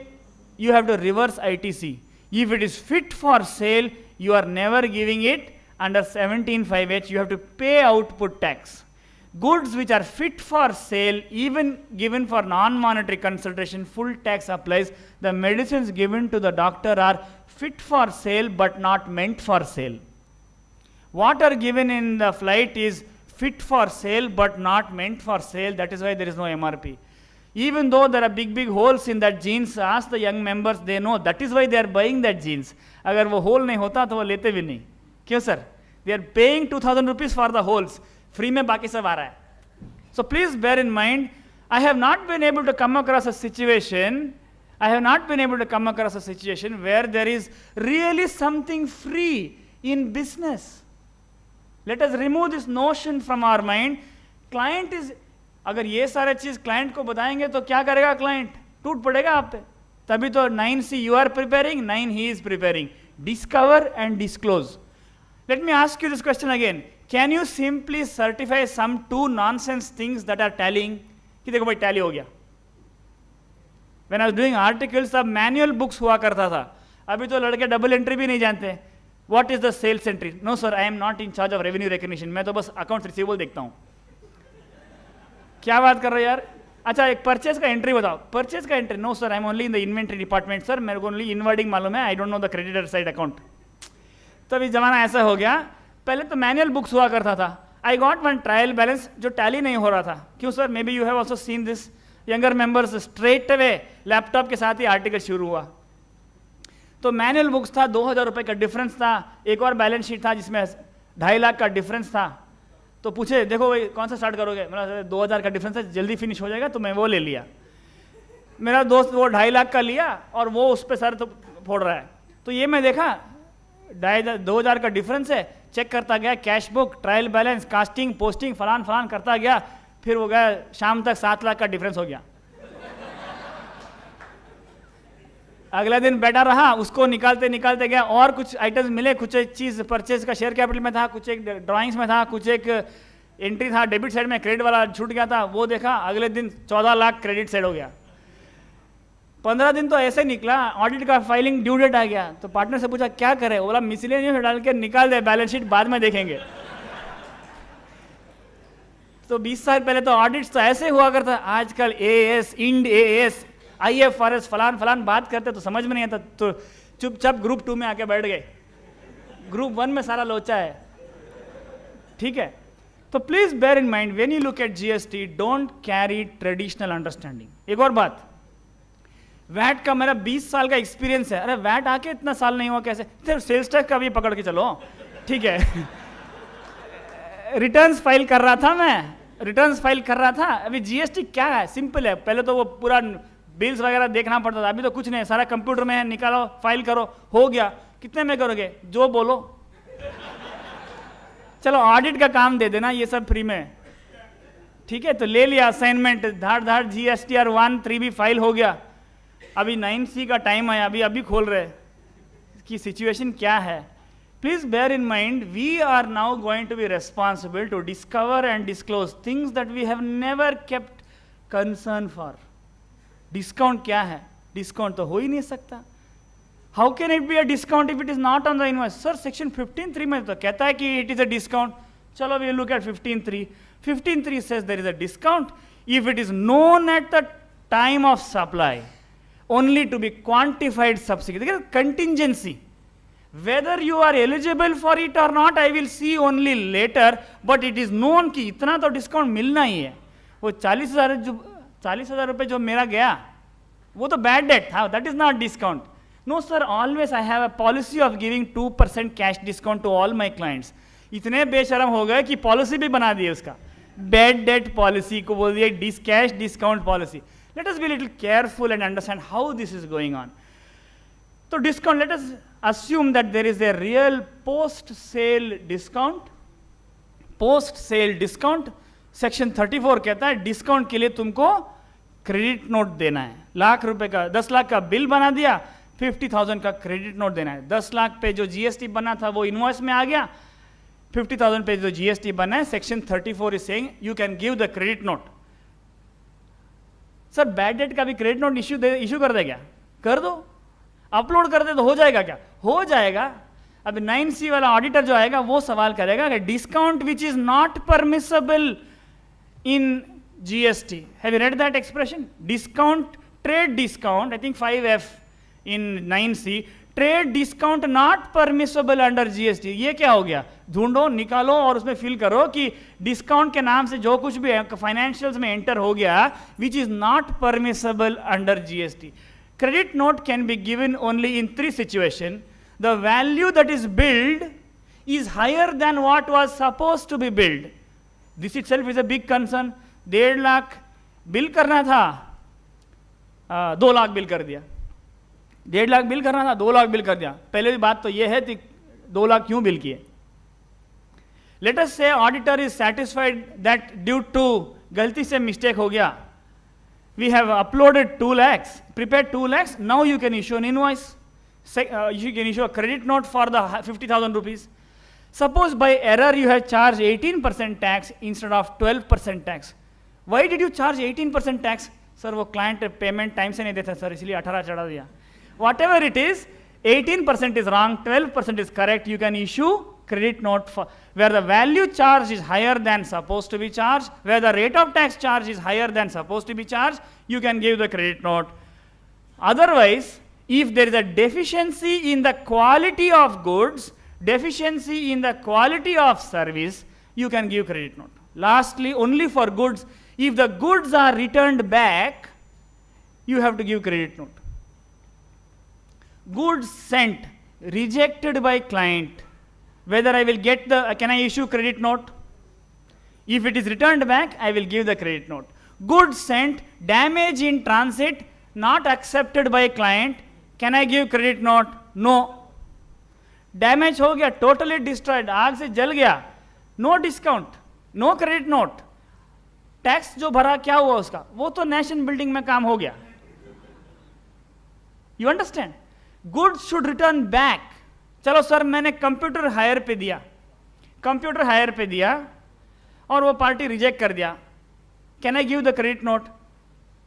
you have to reverse ITC. If it is fit for sale, you are never giving it under 17(5)(h). You have to pay output tax. Goods which are fit for sale, even given for non-monetary consideration, full tax applies. The medicines given to the doctor are fit for sale but not meant for sale. Water given in the flight is fit for sale but not meant for sale. That is why there is no MRP. Even though there are big holes in that jeans, ask the young members, they know. That is why they are buying that jeans. अगर वो whole नहीं होता तो वो लेते भी नहीं. क्यों sir? They are paying 2,000 rupees for the holes. Free में बाकी सब आ रहा है. So please bear in mind, I have not been able to come across a situation I have not been able to come across a situation where there is really something free in business. Let us remove this notion from our mind. Client is, अगर ये सारे चीज client को बताएंगे तो क्या करेगा client? टूट पड़ेगा आप पे. तभी तो 9C you are preparing, 9 he is preparing. Discover and disclose. Let me ask you this question again. Can you simply certify some two nonsense things that are tallying? कि देखो भाई टैली हो गया. When I was doing articles, तब manual books हुआ करता था. अभी तो लड़के डबल एंट्री भी नहीं जानते. What is the sales entry? No sir, I am not in charge of revenue recognition. मैं तो बस accounts receivable देखता हूँ. क्या बात कर रहे हो यार? अच्छा एक परचेज का एंट्री बताओ. परचेज का entry? No sir, I am only in the inventory department sir, मेरे को ओनली इनवर्डिंग मालूम है, I don't know the creditor side account. तो अभी जमाना ऐसा हो गया. पहले तो मैनुअल बुक्स हुआ करता था. I got one trial balance जो टैली नहीं हो रहा था. क्यों sir? May be you have also seen this. Younger members straight away laptop के साथ ही आर्टिकल शुरू हुआ. तो मैनुअल बुक्स था, 2000 रुपये का डिफरेंस था. एक और बैलेंस शीट था जिसमें 2.5 लाख का डिफरेंस था. तो पूछे देखो भाई कौन सा स्टार्ट करोगे? मेरा 2000 का डिफरेंस है, जल्दी फिनिश हो जाएगा, तो मैं वो ले लिया. मेरा दोस्त वो 2.5 लाख का लिया और वो उस पर सर तो फोड़ रहा है. तो ये मैं देखा 2000 का डिफरेंस है, चेक करता गया, cash book, trial balance, casting, posting, फलान फलान करता गया. फिर वो गया शाम तक 7 लाख का डिफरेंस हो गया. अगले दिन बैठा रहा, उसको निकालते निकालते गया, और कुछ आइटम्स मिले, कुछ एक चीज़ परचेज का शेयर कैपिटल में था, कुछ एक ड्राइंग्स में था, कुछ एक एंट्री था डेबिट साइड में, क्रेडिट वाला छूट गया था, वो देखा. अगले दिन 14 लाख क्रेडिट साइड हो गया. 15 दिन तो ऐसे निकला. ऑडिट का फाइलिंग ड्यू डेट आ गया. तो पार्टनर से पूछा क्या करे? बोला मिसलेनियस डाल के निकाल दे, बैलेंस शीट बाद में देखेंगे. तो 20 साल पहले तो ऑडिट्स तो ऐसे हुआ करता. आजकल AS, इंड AS, IFRS फलान फलान बात करते तो समझ में नहीं आता, तो चुपचाप ग्रुप 2 में आके बैठ गए. ग्रुप 1 में सारा लोचा है. ठीक है. तो please bear in mind when you look at GST, don't carry traditional understanding. एक और बात, वैट का मेरा 20 साल का एक्सपीरियंस है. अरे वैट आके इतना साल नहीं हुआ कैसे? सिर्फ सेल्स टैक्स का भी पकड़ के चलो. ठीक है. रिटर्न्स फाइल कर रहा था मैं, रिटर्न्स फाइल कर रहा था. अभी GST क्या है? सिंपल है. पहले तो वो पूरा बिल्स वगैरह देखना पड़ता था. अभी तो कुछ नहीं, सारा कंप्यूटर में है, निकालो, फाइल करो, हो गया. कितने में करोगे? जो बोलो. चलो ऑडिट का काम दे देना, ये सब फ्री में. ठीक है. तो ले लिया असाइनमेंट, धाड़ धाड़ GSTR 1 3B फाइल हो गया. अभी 9C का टाइम आया, अभी खोल रहे कि सिचुएशन क्या है. Please bear in mind, we are now going to be responsible to discover and disclose things that we have never kept concern for. Discount क्या है? डिस्काउंट तो हो ही नहीं सकता. How can it be a discount if it is not on the invoice? Sir section 15(3) में तो कहता है कि इट इज अ डिस्काउंट. चलो we look at 15(3). 15(3) says there is a discount if it is known at the time of supply, only to be quantified subsequently. Contingency, whether you are eligible for it or not, I will see only later, but it is known कि इतना तो discount मिलना ही है. वो 40,000 रुपये जो मेरा गया वो तो बैड डेट था, that is not discount. No sir, always I have a policy of giving 2% cash discount to all my clients. इतने बेशरम हो गए कि पॉलिसी भी बना दी उसका. बैड डेट पॉलिसी को बोल दिया cash discount policy. Let us be little careful and understand how this is going on. तो discount, let us assume that there is a real post sale discount. post sale discount section 34 कहता है discount के लिए तुमको credit note देना है. लाख रुपए का, 10 लाख का बिल बना दिया, 50,000 का क्रेडिट नोट देना है. 10 लाख पे जो GST बना था वो इनवॉइस में आ गया. 50,000 पे जो GST बना है, section 34 is saying you can give the credit note. Sir bad debt का भी क्रेडिट नोट इश्यू कर दे क्या? कर दो, अपलोड कर दे तो हो जाएगा क्या? हो जाएगा. अब 9C वाला ऑडिटर जो आएगा वो सवाल करेगा कि discount which is not permissible in GST. Have you read that expression? Discount, trade discount, I think 5F in 9C, trade discount not permissible under GST. ये क्या हो गया? ढूंढो, निकालो और उसमें फिल करो कि डिस्काउंट के नाम से जो कुछ भी फाइनेंशियल्स में एंटर हो गया which is not permissible under GST. Credit note can be given only in 3 situations. The value that is billed is higher than what was supposed to be billed. This itself is a big concern. 1.5 lakh bill करना था, 2 lakh bill कर दिया, 1.5 lakh bill करना था, 2 lakh bill कर दिया। पहले भी बात तो ये है कि 2 लाख क्यों बिल किए। Let us say auditor is satisfied that due to गलती से मिस्टेक हो गया, we have uploaded 2 lakhs, prepared 2 lakhs, now you can issue an invoice, you can issue a credit note for the 50,000 rupees. Suppose by error you have charged 18% tax instead of 12% tax. Why did you charge 18% tax? Sir, वो client payment time से नहीं देता sir, इसलिए 18 चढ़ा दिया। Whatever it is, 18% is wrong, 12% is correct, you can issue credit note for where the value charged is higher than supposed to be charged, where the rate of tax charge is higher than supposed to be charged, you can give the credit note. Otherwise, if there is a deficiency in the quality of goods, deficiency in the quality of service, you can give credit note. Lastly, only for goods, if the goods are returned back, you have to give credit note. Goods sent, rejected by client, whether I will get the, can I issue credit note? If it is returned back, I will give the credit note. Goods sent, damage in transit, not accepted by client, can I give credit note? No. Damage हो गया, totally destroyed, आग से जल गया, no discount, no credit note. Tax जो भरा क्या हुआ उसका, वो तो नेशन बिल्डिंग में काम हो गया. You understand? Goods should return back. चलो सर मैंने कंप्यूटर हायर पे दिया, कंप्यूटर हायर पे दिया और वो पार्टी रिजेक्ट कर दिया, can I give the credit note?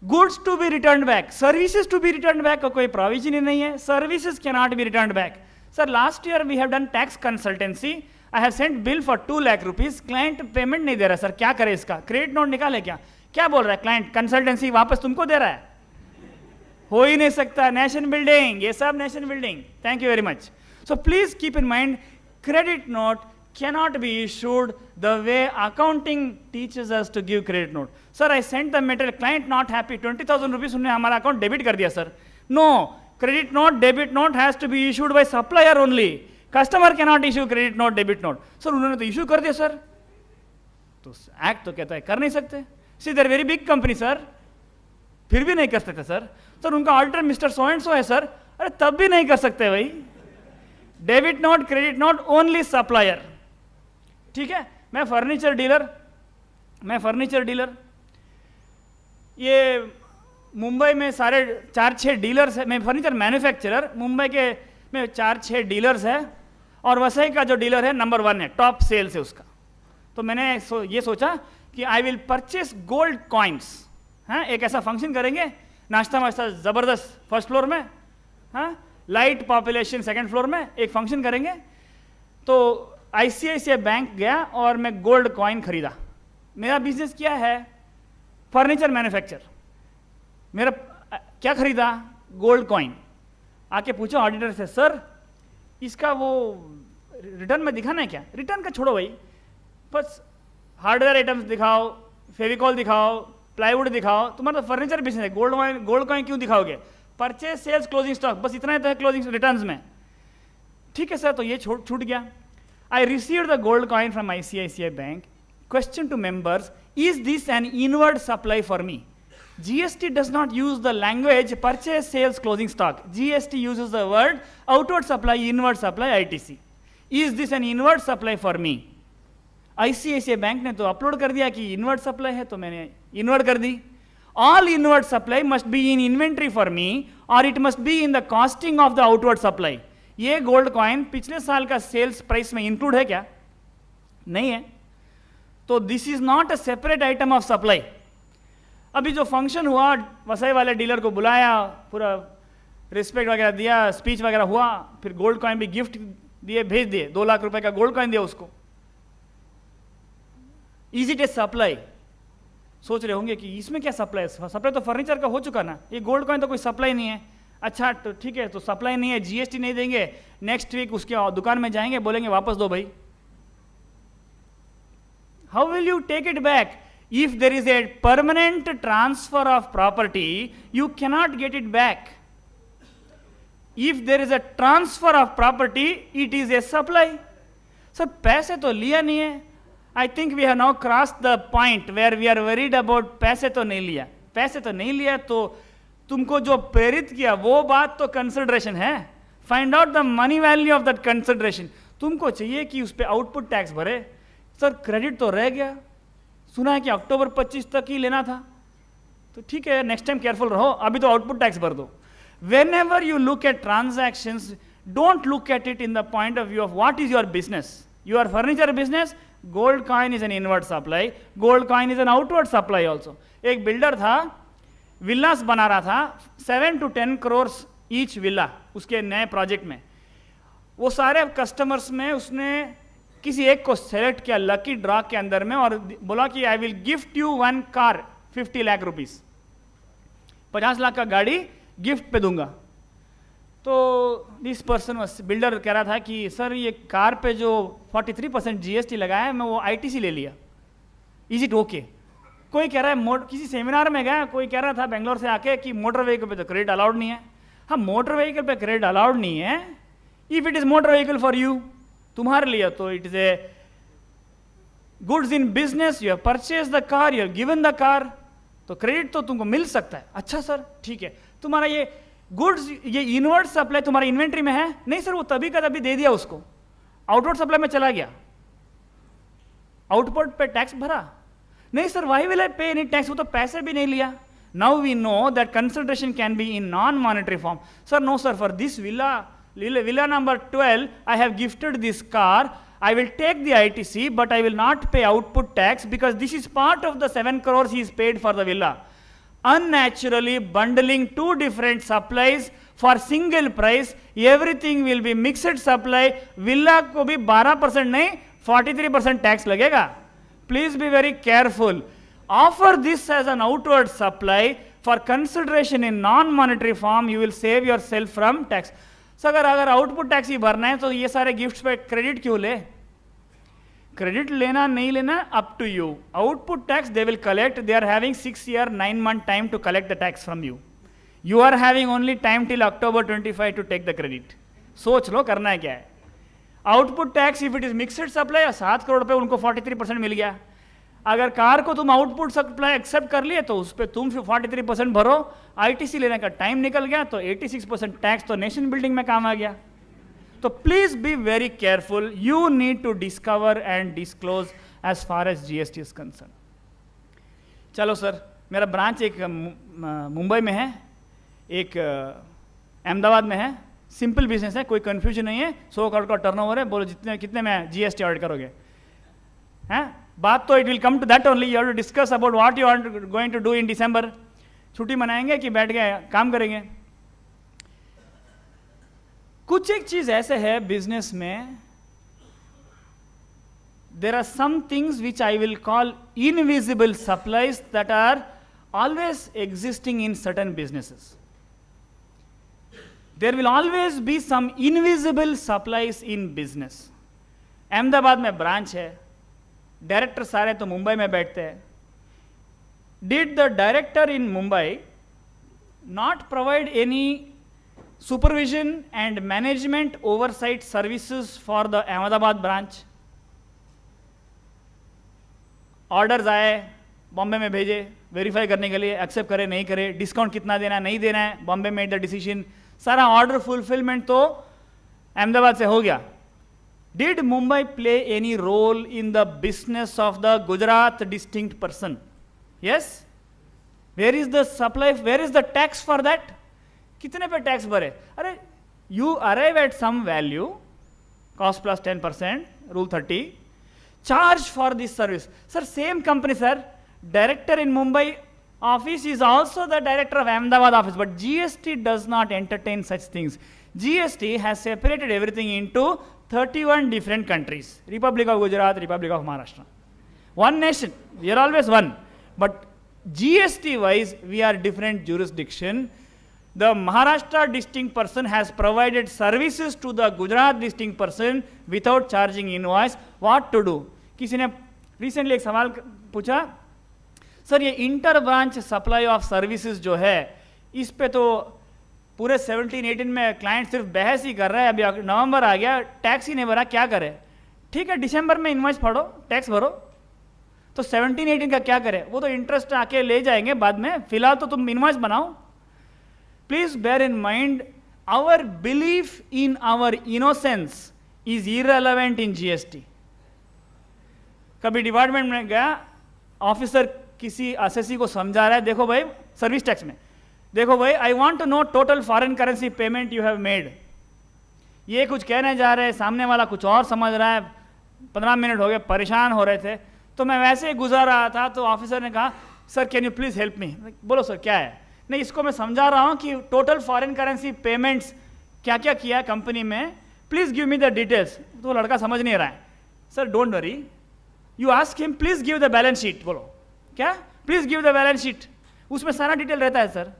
Goods to be return back, services to be return back का कोई प्रोविजन ही नहीं है, services can not be return back. Sir last year we have done tax consultancy, I have sent bill for 2 lakh rupees, client payment नहीं दे रहा, sir क्या करे इसका, क्रेडिट नोट निकाले क्या? क्या बोल रहा है क्लाइंट, कंसल्टेंसी वापस तुमको दे रहा है? हो ही नहीं सकता, नेशन बिल्डिंग, ये सब nation building. Thank you very much. So please keep in mind, credit note cannot be issued the way accounting teaches us to give credit note. Sir, I sent the material, client not happy, 20,000 rupees उन्होंने हमारा account debit कर दिया sir. No, credit note, debit note has to be issued by supplier only. Customer cannot issue credit note, debit note. Sir, उन्होंने तो issue कर दिया sir. तो act तो कहता है कर नहीं सकते. See, they're very big company sir. फिर भी नहीं कर सकते sir. Sir, उनका auditor Mr. So and so है sir. अरे तब भी नहीं कर सकते भाई. Debit note, credit note only supplier. ठीक है, मैं फर्नीचर डीलर, ये मुंबई में सारे 4-6 डीलर्स है. मैं फर्नीचर मैन्युफैक्चरर, मुंबई के में 4-6 डीलर्स है और वसई का जो डीलर है नंबर 1 है, टॉप सेल्स है उसका. तो मैंने ये सोचा कि I will purchase gold coins. हाँ, एक ऐसा फंक्शन करेंगे, नाश्ता वाश्ता ज़बरदस्त फर्स्ट फ्लोर में, हाँ लाइट पॉपुलेशन सेकंड फ्लोर में, एक फंक्शन करेंगे. तो आईसीआईसीआई बैंक गया और मैं गोल्ड कॉइन खरीदा. मेरा बिजनेस क्या है, फर्नीचर मैन्युफैक्चर. मेरा क्या खरीदा, गोल्ड कॉइन. आके पूछा ऑडिटर से, सर इसका वो रिटर्न में दिखाना है क्या? रिटर्न का छोड़ो भाई, बस हार्डवेयर आइटम्स दिखाओ, फेविकॉल दिखाओ, प्लाईवुड दिखाओ, तुम्हारा तो फर्नीचर बिजनेस है, गोल्ड कॉइन क्यों दिखाओगे? परचेज सेल्स क्लोजिंग स्टॉक, बस इतना ही तो है क्लोजिंग रिटर्न्स में. ठीक है सर, तो ये छूट गया. I received the gold coin from ICICI bank. Question to members, is this an inward supply for me? GST does not use the language purchase sales closing stock. GST uses the word outward supply, inward supply, ITC. Is this an inward supply for me? ICICI bank ने तो upload कर दिया कि inward supply है, तो मैंने inward कर दी. All inward supply must be in inventory for me or it must be in the costing of the outward supply. ये गोल्ड कॉइन पिछले साल का सेल्स प्राइस में इंक्लूड है क्या? नहीं है. तो this is not a separate item of supply. अभी जो फंक्शन हुआ, वसई वाले डीलर को बुलाया, पूरा रिस्पेक्ट वगैरह दिया, स्पीच वगैरह हुआ, फिर गोल्ड कॉइन भी गिफ्ट दिए, भेज दिए, 2 लाख रुपए का गोल्ड कॉइन दिया उसको. Is it A supply? सोच रहे होंगे कि इसमें क्या सप्लाई? सप्लाई तो फर्नीचर का हो चुका ना, ये गोल्ड कॉइन तो कोई सप्लाई नहीं है. अच्छा तो ठीक है, तो सप्लाई नहीं है, जीएसटी नहीं देंगे, नेक्स्ट वीक उसके दुकान में जाएंगे, बोलेंगे वापस दो भाई. How will you take it back? If there is a permanent transfer of property, you cannot get it back. If there is a transfer of property, it is a supply. Sir पैसे तो लिया नहीं है. I think we have now crossed the point where we are worried about पैसे तो नहीं लिया. पैसे तो नहीं लिया तो तुमको जो प्रेरित किया वो बात तो कंसिडरेशन है, find out the money value of that consideration. तुमको चाहिए कि उस पर आउटपुट टैक्स भरे, सर क्रेडिट तो रह गया, सुना है कि अक्टूबर 25 तक ही लेना था, तो ठीक है नेक्स्ट टाइम केयरफुल रहो, अभी तो आउटपुट टैक्स भर दो। Whenever you look at transactions, don't look at it in the point of view of what is your business. Your furniture business, gold coin is an inward supply, gold coin is an outward supply also. एक builder था, विल्लास बना रहा था, 7 to 10 crores each villa उसके नए project में। वो सारे कस्टमर्स में उसने किसी एक को सेलेक्ट किया लकी ड्रॉ के अंदर में और बोला कि I will gift you one car 50 lakh rupees, 50 lakh का गाड़ी गिफ्ट पे दूंगा। तो दिस पर्सन बिल्डर कह रहा था कि सर ये कार पे जो 43% GST लगाया है मैं वो ITC ले लिया, इज इट ओके? कोई कह रहा है किसी सेमिनार में गया, कोई कह रहा था बेंगलोर से आके कि मोटर व्हीकल पे तो क्रेडिट अलाउड नहीं है। हाँ, मोटर व्हीकल पे क्रेडिट अलाउड नहीं है, if it is motor vehicle for you, तुम्हारे लिए तो it is A goods in business, you have purchase the car, you have given the car, तो क्रेडिट तो तुमको मिल सकता है। अच्छा सर ठीक है, तुम्हारा ये गुड्स ये इनवर्ड सप्लाई तुम्हारा इन्वेंट्री में है? नहीं सर वो तभी का तभी दे दिया उसको, आउटवर्ड सप्लाई में चला गया, आउटपुट पे टैक्स भरा? नहीं सर वाई विल आई पे एनी टैक्स, वो तो पैसे भी नहीं लिया। Now we know that consideration can be in non monetary form. Sir no sir, for this villa number 12 I have gifted this car, I will take the ITC, but I will not pay output tax because this is part of the 7 crores he is paid for the villa. Unnaturally bundling two different supplies for single price, everything will be mixed supply. Villa को भी 12% नहीं 43% tax लगेगा. Please be very careful. Offer this as an outward supply for consideration in non-monetary form. You will save yourself from tax. So अगर output tax ही भरना है तो ये सारे गिफ्ट्स पे क्रेडिट क्यों ले? क्रेडिट लेना नहीं लेना up to you. Output tax they will collect, they are having 6 year 9 month time to collect the tax from you. You are having only time till October 25 to take the credit. सोच लो करना है क्या है. Output tax if it is mixed supply 7 crore पे उनको 43% मिल गया. अगर कार को तुम आउटपुट सप्लाई एक्सेप्ट कर लिए तो उस पर तुम 43% भरो. आईटीसी लेने का टाइम निकल गया तो 86% टैक्स तो नेशन बिल्डिंग में काम आ गया. तो please be very careful. You need to discover and disclose as far as GST is concern. चलो सर, मेरा ब्रांच एक मुंबई में है, एक अहमदाबाद में है. सिंपल बिजनेस है, कोई कंफ्यूजन नहीं है. 100 करोड़ का टर्नओवर है, बोलो जितने कितने में जीएसटी ऑडिट करोगे? हैं बात तो it will come to that only. You have to discuss about what you are going to do in December. छुट्टी मनाएंगे कि बैठ गए काम करेंगे? कुछ एक चीज ऐसे है बिजनेस में, there are some things which I will call invisible supplies that are always existing in certain businesses. There will always be some invisible supplies in business. Ahmedabad में ब्रांच है, डायरेक्टर सारे तो मुंबई में बैठते हैं. Did the director in Mumbai not provide any supervision and management oversight services for the Ahmedabad branch? Orders आए, बॉम्बे में भेजे वेरीफाई करने के लिए, एक्सेप्ट करे नहीं करे, डिस्काउंट कितना देना है नहीं देना है, बॉम्बे मेड द डिसीजन. सारा ऑर्डर फुलफिलमेंट तो अहमदाबाद से हो गया. Did Mumbai play any role in the business of the Gujarat distinct person? Yes? Where is the supply? Where is the tax for that? कितने पे टैक्स भरे? अरे you arrive at some value, cost plus 10%, rule 30, charge for this service. Sir same company sir, director in Mumbai office is also the director of Ahmedabad office, but GST does not entertain such things. GST has separated everything into 31 different countries. Republic of Gujarat, Republic of Maharashtra. One nation, we are always one. But GST wise, we are different jurisdiction. The Maharashtra distinct person has provided services to the Gujarat distinct person without charging invoice. What to do? किसी ने recently एक सवाल पूछा, sir ये inter branch supply of services जो है, इस पे तो पूरे 17-18 में क्लाइंट सिर्फ बहस ही कर रहा है. अभी नवंबर आ गया, टैक्स ही नहीं भरा, क्या करे? ठीक है दिसंबर में इनवॉइस फाड़ो, टैक्स भरो. तो 17-18 का क्या करे? वो तो इंटरेस्ट आके ले जाएंगे बाद में, फिलहाल तो तुम इनवॉइस बनाओ. Please bear in mind, our belief in our innocence is irrelevant in GST. कभी डिपार्टमेंट में गया, ऑफिसर किसी असेसी को समझा रहा है, देखो भाई सर्विस टैक्स में, देखो भाई I want to know total foreign currency payment you have made. ये कुछ कहने जा रहे हैं, सामने वाला कुछ और समझ रहा है. 15 मिनट हो गए, परेशान हो रहे थे, तो मैं वैसे ही गुजर रहा था, तो ऑफिसर ने कहा sir can you please help me. बोलो सर क्या है. नहीं, इसको मैं समझा रहा हूँ कि टोटल फॉरेन करेंसी पेमेंट्स क्या क्या किया है कंपनी में, please give me the details. तो लड़का समझ नहीं रहा है. Sir don't worry, you ask him please give the balance sheet. बोलो क्या, please give the balance sheet. उसमें सारा डिटेल रहता है सर.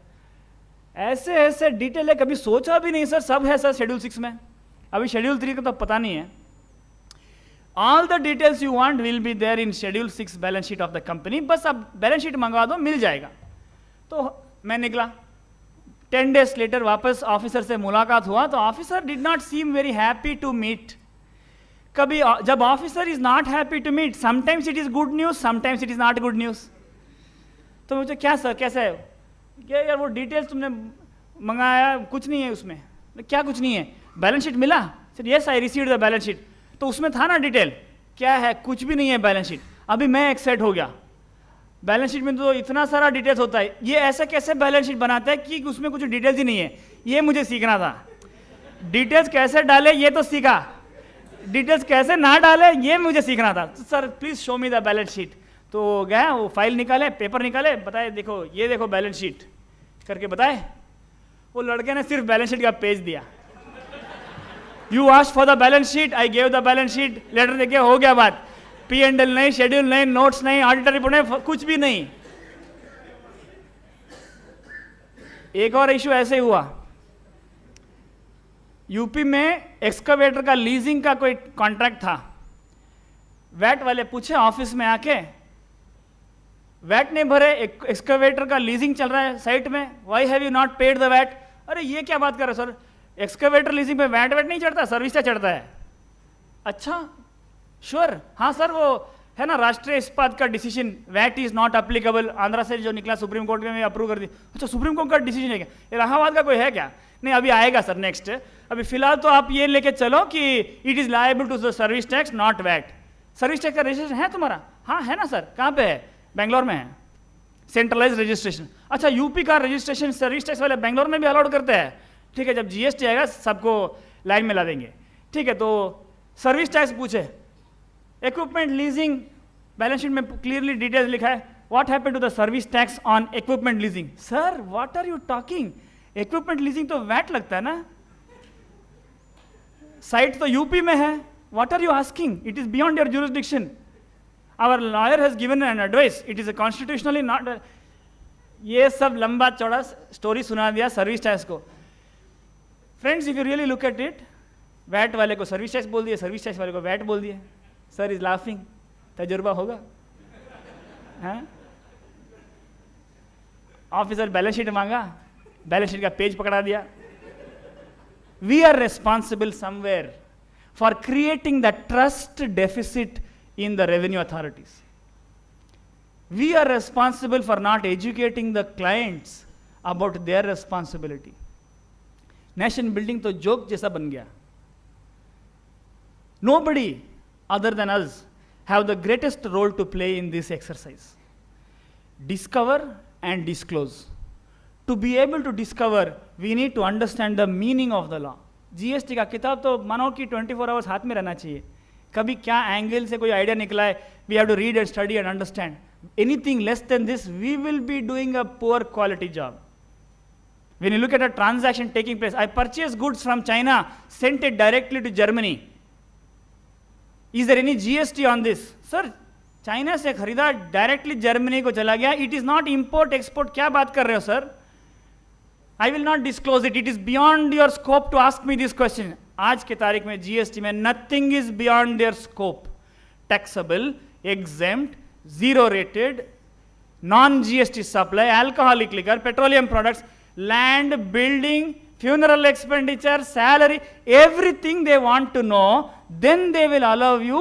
ऐसे ऐसे डिटेल है, कभी सोचा भी नहीं सर. सब है सर शेड्यूल 6 में, अभी शेड्यूल 3 का तो पता नहीं है. All the details you want will be there in schedule 6 balance sheet of the company. बस अब बैलेंस शीट मंगवा दो, मिल जाएगा. तो मैं निकला. 10 days लेटर वापस ऑफिसर से मुलाकात हुआ, तो officer did not seem very happy to meet. कभी जब officer is not happy to meet, sometimes it is good news, sometimes it is not good news. तो मुझे क्या सर कैसा है, क्या यार वो डिटेल्स तुमने मंगाया, कुछ नहीं है उसमें. क्या कुछ नहीं है, बैलेंस शीट मिला. Sir yes I received the balance sheet. तो उसमें था ना डिटेल, क्या है, कुछ भी नहीं है बैलेंस शीट. अभी मैं एक्साइट हो गया, बैलेंस शीट में तो इतना सारा डिटेल्स होता है, ये ऐसे कैसे बैलेंस शीट बनाता है कि उसमें कुछ डिटेल्स ही नहीं है. ये मुझे सीखना था. डिटेल्स कैसे डाले ये तो सीखा, डिटेल्स कैसे ना डाले ये मुझे सीखना था. तो sir please show me the balance sheet. तो गया, वो फाइल निकाले, पेपर निकाले, बताए देखो ये देखो बैलेंस शीट करके बताए. वो लड़के ने सिर्फ बैलेंस शीट का पेज दिया. You asked for the balance sheet, I gave the balance sheet. Letter देके हो गया बात. P&L नहीं, शेड्यूल नहीं, नोट्स नहीं, ऑडिटर रिपोर्ट नहीं, कुछ भी नहीं. एक और इशू ऐसे हुआ, यूपी में एक्सकवेटर का लीजिंग का कोई कॉन्ट्रैक्ट था. वैट वाले पूछे ऑफिस में आके, वैट नहीं भरे, एक्सकवेटर का लीजिंग चल रहा है साइट में, why have you not paid the VAT. अरे ये क्या बात कर रहे हो सर, एक्सकवेटर लीजिंग पे वैट नहीं चढ़ता, सर्विस टैक्स चढ़ता है. अच्छा श्योर, हाँ सर वो है ना राष्ट्रीय इस्पात का decision, VAT is not applicable, Andhra से जो निकला सुप्रीम कोर्ट में अप्रूव कर दी. अच्छा सुप्रीम कोर्ट का डिसीजन है क्या, इलाहाबाद का कोई है क्या. नहीं अभी आएगा सर नेक्स्ट. अभी फिलहाल तो आप ये लेके चलो कि it is liable to the service tax not VAT. Service tax का रजिस्ट्रेशन है तुम्हारा. हाँ है ना सर, कहाँ पे है, बेंगलोर में है, सेंट्रलाइज रजिस्ट्रेशन. अच्छा यूपी का रजिस्ट्रेशन सर्विस टैक्स वाले बेंगलोर में भी अलाउड करते हैं. ठीक है, जब जीएसटी आएगा सबको लाइन में ला देंगे. ठीक है, तो सर्विस टैक्स पूछे, इक्विपमेंट लीजिंग, बैलेंस शीट में क्लियरली डिटेल्स लिखा है, what happened to the service tax on equipment leasing. Sir what are you talking, equipment leasing तो वैट लगता है ना, साइट तो यूपी में है, what are you asking, it is beyond your jurisdiction. Our lawyer has given an advice, it is constitutionally not. ये सब लंबा चौड़ा स्टोरी सुना दिया सर्विस टैक्स को. Friends if you really look at it, VAT वाले को सर्विस टैक्स बोल दिए, सर्विस टैक्स वाले को वैट बोल दिए. सर इज लाफिंग, तजुर्बा होगा. हाँ ऑफिसर बैलेंस शीट मांगा, बैलेंस शीट का पेज पकड़ा दिया. We are responsible somewhere for creating the trust deficit in the revenue authorities. We are responsible for not educating the clients about their responsibility. Nation building तो joke जैसा बन गया. Nobody other than us have the greatest role to play in this exercise. Discover and disclose. To be able to discover, we need to understand the meaning of the law. GST का किताब तो मानो कि 24 hours हाथ में रहना चाहिए. कभी क्या एंगल से कोई आइडिया निकला है, we have to read and study and understand. Anything less than this, we will be doing a poor quality job. When you look at a transaction taking place, I purchased goods from China, sent it directly to Germany. Is there any GST on this? Sir, China से खरीदा directly Germany को चला गया. It is not import export. क्या बात कर रहे हो sir. I will not disclose it. It is beyond your scope to ask me this question. आज के तारीख में जीएसटी में nothing is beyond their scope. Taxable, exempt, zero rated, non GST supply, alcoholic liquor, petroleum products, land, building, funeral expenditure, salary, everything they want to know, then they will allow you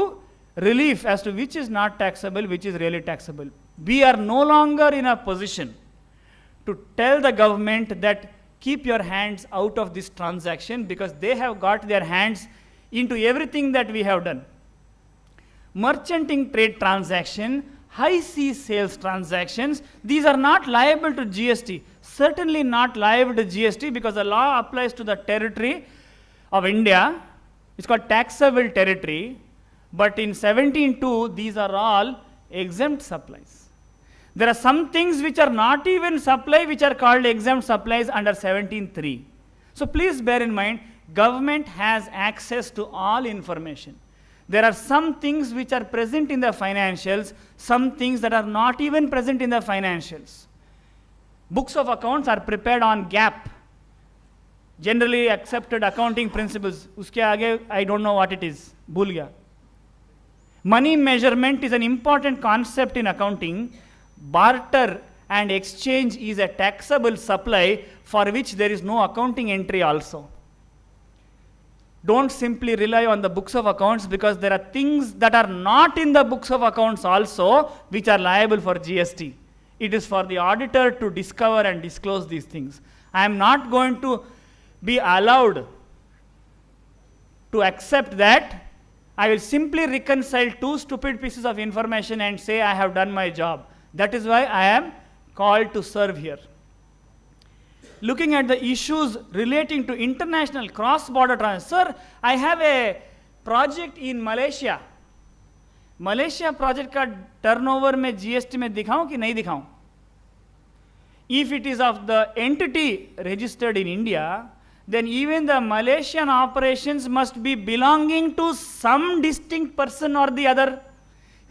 relief as to which is not taxable, which is really taxable. We are no longer in a position to tell the government that keep your hands out of this transaction because they have got their hands into everything that we have done. Merchanting trade transaction, high seas sales transactions, these are not liable to GST. Certainly not liable to GST because the law applies to the territory of India. It's called taxable territory. But in 17.2, these are all exempt supplies. There are some things which are not even supply which are called exempt supplies under 17.3. So please bear in mind, government has access to all information. There are some things which are present in the financials, some things that are not even present in the financials. Books of accounts are prepared on GAAP, generally accepted accounting principles. Uske aage, I don't know what it is, bhul gaya. Money measurement is an important concept in accounting. Barter and exchange is a taxable supply for which there is no accounting entry also. Don't simply rely on the books of accounts because there are things that are not in the books of accounts also which are liable for GST. It is for the auditor to discover and disclose these things. I am not going to be allowed to accept that. I will simply reconcile two stupid pieces of information and say I have done my job. That is why I am called to serve here. Looking at the issues relating to international cross-border transfer, sir, I have a project in Malaysia. Malaysia project का turnover में GST में दिखाऊं कि नहीं दिखाऊं? If it is of the entity registered in India, then even the Malaysian operations must be belonging to some distinct person or the other.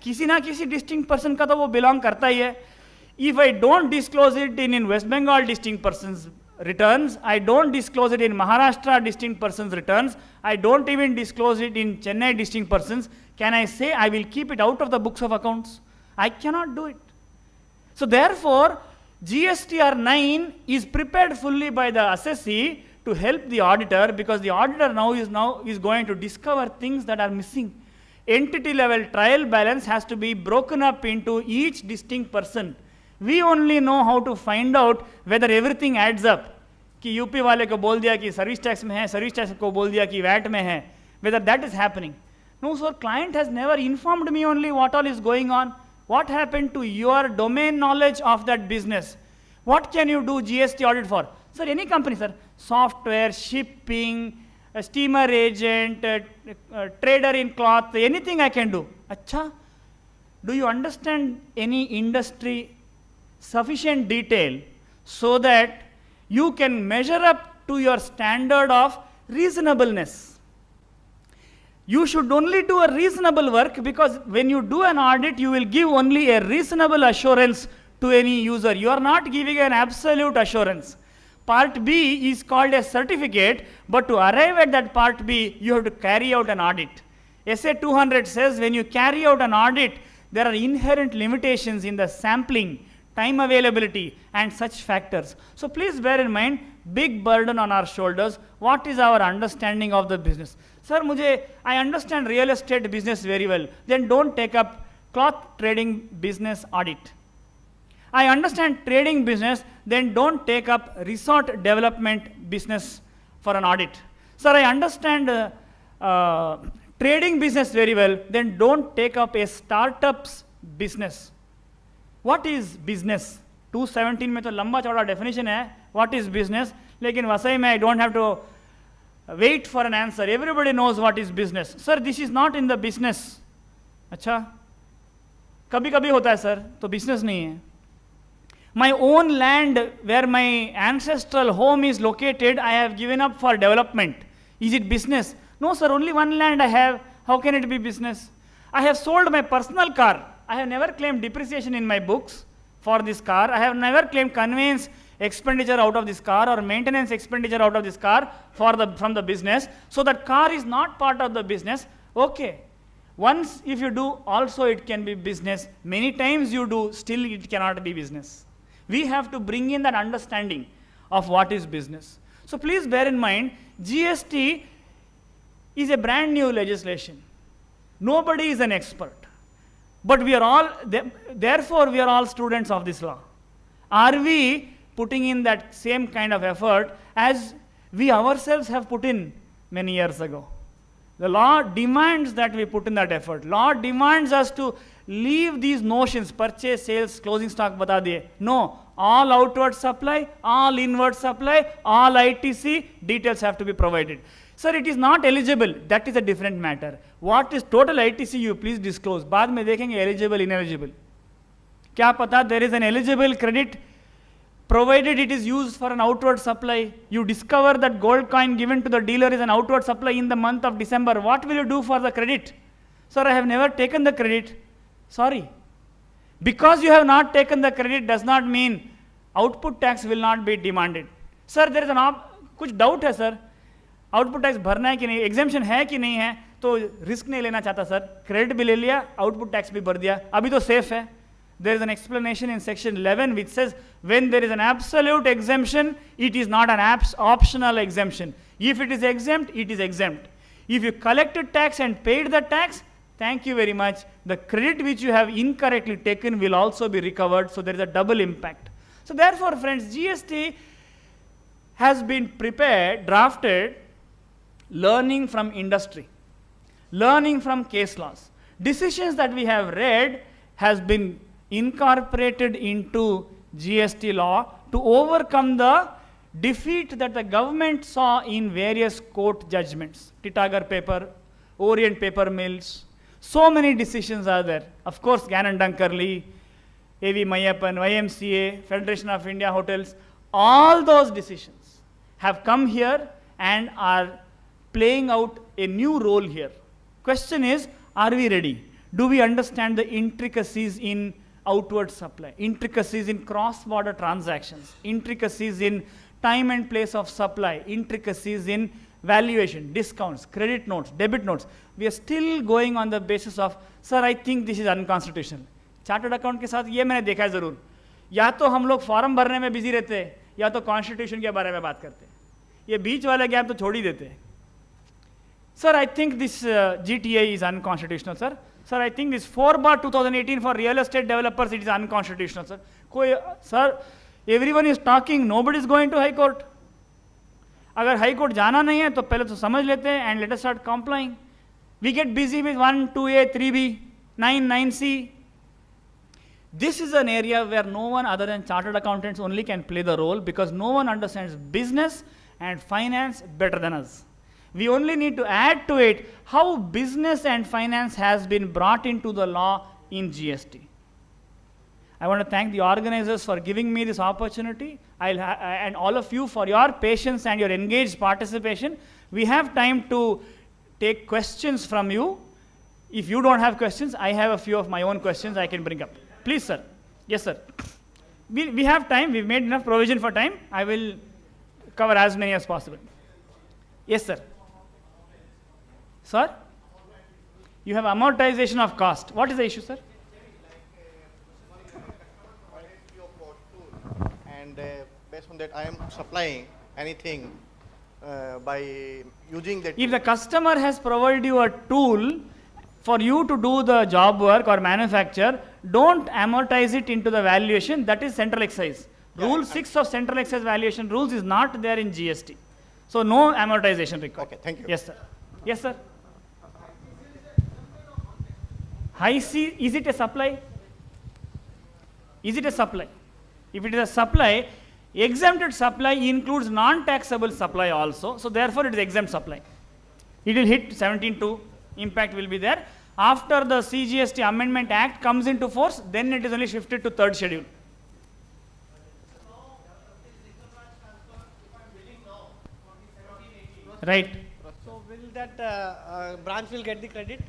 किसी ना किसी distinct person का तो वो belong करता ही है. If I don't disclose it in West Bengal distinct persons returns, I don't disclose it in Maharashtra distinct persons returns, I don't even disclose it in Chennai distinct persons, can I say I will keep it out of the books of accounts? I cannot do it. So therefore, GSTR 9 is prepared fully by the assessee to help the auditor because the auditor now is going to discover things that are missing. Entity level trial balance has to be broken up into each distinct person. We only know how to find out whether everything adds up. कि UP वाले को बोल दिया कि service tax में है, service tax को बोल दिया कि वैट में है, whether that is happening. No, sir, client has never informed me only what all is going on. What happened to your domain knowledge of that business? What can you do GST audit for? Sir, any company, sir, software, shipping, a steamer agent, trader in cloth, anything I can do. Acha, do you understand any industry sufficient detail so that you can measure up to your standard of reasonableness? You should only do a reasonable work because when you do an audit, you will give only a reasonable assurance to any user. You are not giving an absolute assurance. Part B is called a certificate, but to arrive at that part B, you have to carry out an audit. SA 200 says when you carry out an audit, there are inherent limitations in the sampling, time availability, and such factors. So please bear in mind, big burden on our shoulders. What is our understanding of the business? Sir, I understand real estate business very well. Then don't take up cloth trading business audit. I understand trading business, then don't take up resort development business for an audit. Sir, I understand trading business very well, then don't take up a startups business. What is business? 217 में तो लंबा चौड़ा definition है. What is business? लेकिन वसई में I don't have to wait for an answer. Everybody knows what is business. Sir, this is not in the business. अच्छा, कभी कभी होता है सर, तो business नहीं है. My own land where my ancestral home is located, I have given up for development. Is it business? No, sir, only one land I have. How can it be business? I have sold my personal car. I have never claimed depreciation in my books for this car. I have never claimed conveyance expenditure out of this car or maintenance expenditure out of this car from the business. So that car is not part of the business. Okay. Once if you do, also it can be business. Many times you do, still it cannot be business. We have to bring in that understanding of what is business. So please bear in mind, GST is a brand new legislation. Nobody is an expert. But we are all, therefore we are all students of this law. Are we putting in that same kind of effort as we ourselves have put in many years ago. The law demands that we put in that effort. Law demands us to leave these notions, purchase, sales, closing stock, bata diye. No, all outward supply, all inward supply, all ITC, details have to be provided. Sir, it is not eligible. That is a different matter. What is total ITC, you please disclose. बाद में देखेंगे eligible, ineligible. क्या पता, there is an eligible credit provided it is used for an outward supply. You discover that gold coin given to the dealer is an outward supply in the month of December. What will you do for the credit? Sir, I have never taken the credit. Sorry. Because you have not taken the credit does not mean output tax will not be demanded. Sir, there is कुछ doubt है sir. Output tax भरना है कि नहीं, exemption है कि नहीं है, तो risk नहीं लेना चाहता sir. Credit भी ले लिया, output tax भी भर दिया, अभी तो safe है. There is an explanation in section 11 which says when there is an absolute exemption, it is not an optional exemption. If it is exempt, it is exempt. If you collected tax and paid the tax, thank you very much. The credit which you have incorrectly taken will also be recovered, so there is a double impact. So therefore, friends, GST has been prepared, drafted, learning from industry, learning from case laws. Decisions that we have read has been incorporated into GST law to overcome the defeat that the government saw in various court judgments. Titagar paper, Orient paper mills, so many decisions are there. Of course, Gannon Dunkerley, A.V. Mayappan, YMCA, Federation of India Hotels, all those decisions have come here and are playing out a new role here. Question is, are we ready? Do we understand the intricacies in outward supply, intricacies in cross-border transactions, intricacies in time and place of supply, intricacies in valuation, discounts, credit notes, debit notes? We are still going on the basis of, sir, I think this is unconstitutional. Chartered account के साथ ये मैंने देखा है ज़रूर, या तो हम लोग फॉर्म भरने में बिजी रहते हैं या तो कॉन्स्टिट्यूशन के बारे में बात करते हैं, ये बीच वाला गैप तो छोड़ ही देते हैं. Sir, I think this GTA is unconstitutional, sir. Sir, I think this 4/2018 for real estate developers, it is unconstitutional, sir. Sir, everyone is talking, nobody is going to High Court. अगर high court जाना नहीं है तो पहले तो समझ लेते हैं and let us start complying. We get busy with 1, 2A, 3B, 9, 9C. This is an area where no one other than chartered accountants only can play the role, because no one understands business and finance better than us. We only need to add to it how business and finance has been brought into the law in GST. I want to thank the organizers for giving me this opportunity, and all of you for your patience and your engaged participation. We have time to take questions from you. If you don't have questions, I have a few of my own questions I can bring up. Please, sir. Yes, sir. We have time. We've made enough provision for time. I will cover as many as possible. Yes, sir. Sir? You have amortization of cost. What is the issue, sir? And based on that, I am supplying anything by using that. If the customer has provided you a tool for you to do the job work or manufacture, don't amortize it into the valuation. That is central excise. Rule 6 of central excise valuation rules is not there in GST. So no amortization required. Okay, thank you. Yes, sir. Yes, sir. High C, is it a supply? Is it a supply? If it is a supply, exempted supply includes non-taxable supply also. So therefore it is exempt supply. It will hit 17.2, impact will be there. After the CGST Amendment Act comes into force, then it is only shifted to third schedule. Right. So will that branch will get the credit?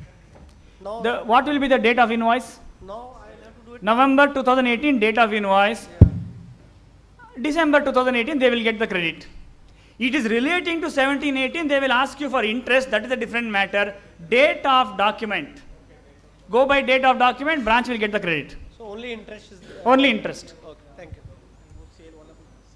No. What will be the date of invoice? No, I will have to do it. November 2018, date of invoice. Yeah. December 2018, they will get the credit. It is relating to 17-18, they will ask you for interest, that is a different matter. Date of document. Go by date of document, branch will get the credit. So only interest is there. Only interest. Okay, thank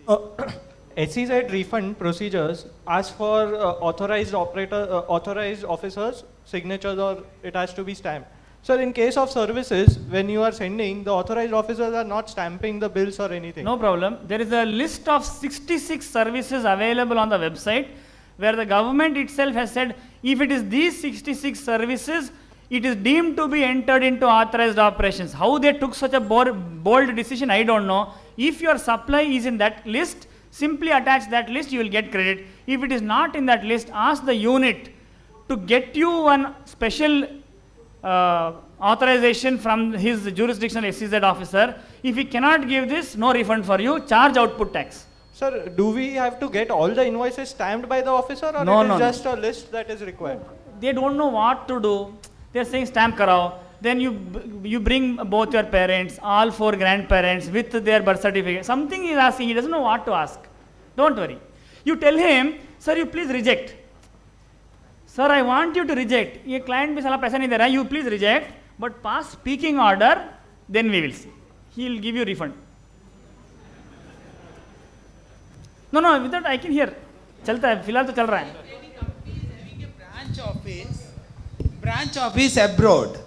you. SEZ refund procedures ask for authorized officers' signatures, or it has to be stamped. Sir, in case of services, when you are sending, the authorized officers are not stamping the bills or anything. No problem. There is a list of 66 services available on the website where the government itself has said if it is these 66 services, it is deemed to be entered into authorized operations. How they took such a bold decision, I don't know. If your supply is in that list, simply attach that list, you will get credit. If it is not in that list, ask the unit to get you one special authorization from his jurisdictional SEZ officer. If he cannot give this, no refund for you, charge output tax. Sir, do we have to get all the invoices stamped by the officer, or No, it is no, no. just a list that is required? They don't know what to do. They are saying stamp karao. Then you bring both your parents, all 4 grandparents with their birth certificate. Something he is asking, he doesn't know what to ask. Don't worry. You tell him, sir, you please reject. Sir, I want you to reject. ये client भी साला पैसा नहीं दे रहा है, you please reject, but pass speaking order, then we will see. He will give you refund. No, without I can hear. चलता है, फिलहाल तो चल रहा है. Any company is having a branch office abroad.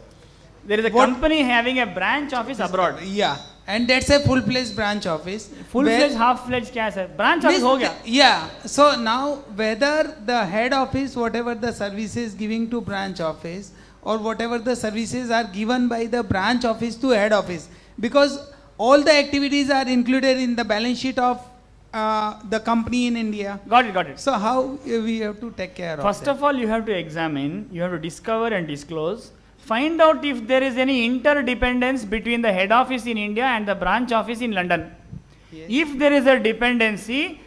There is a What- company having a branch office abroad. Yeah, and that's a full-fledged branch office. Full-fledged, half-fledged क्या है sir? Branch office हो गया. Yeah, so now whether the head office, whatever the services giving to branch office, or whatever the services are given by the branch office to head office, because all the activities are included in the balance sheet of the company in India. Got it. So how we have to take care First of of all, you have to examine, you have to discover and disclose, find out if there is any interdependence between the head office in India and the branch office in London. Yes. If there is a dependency,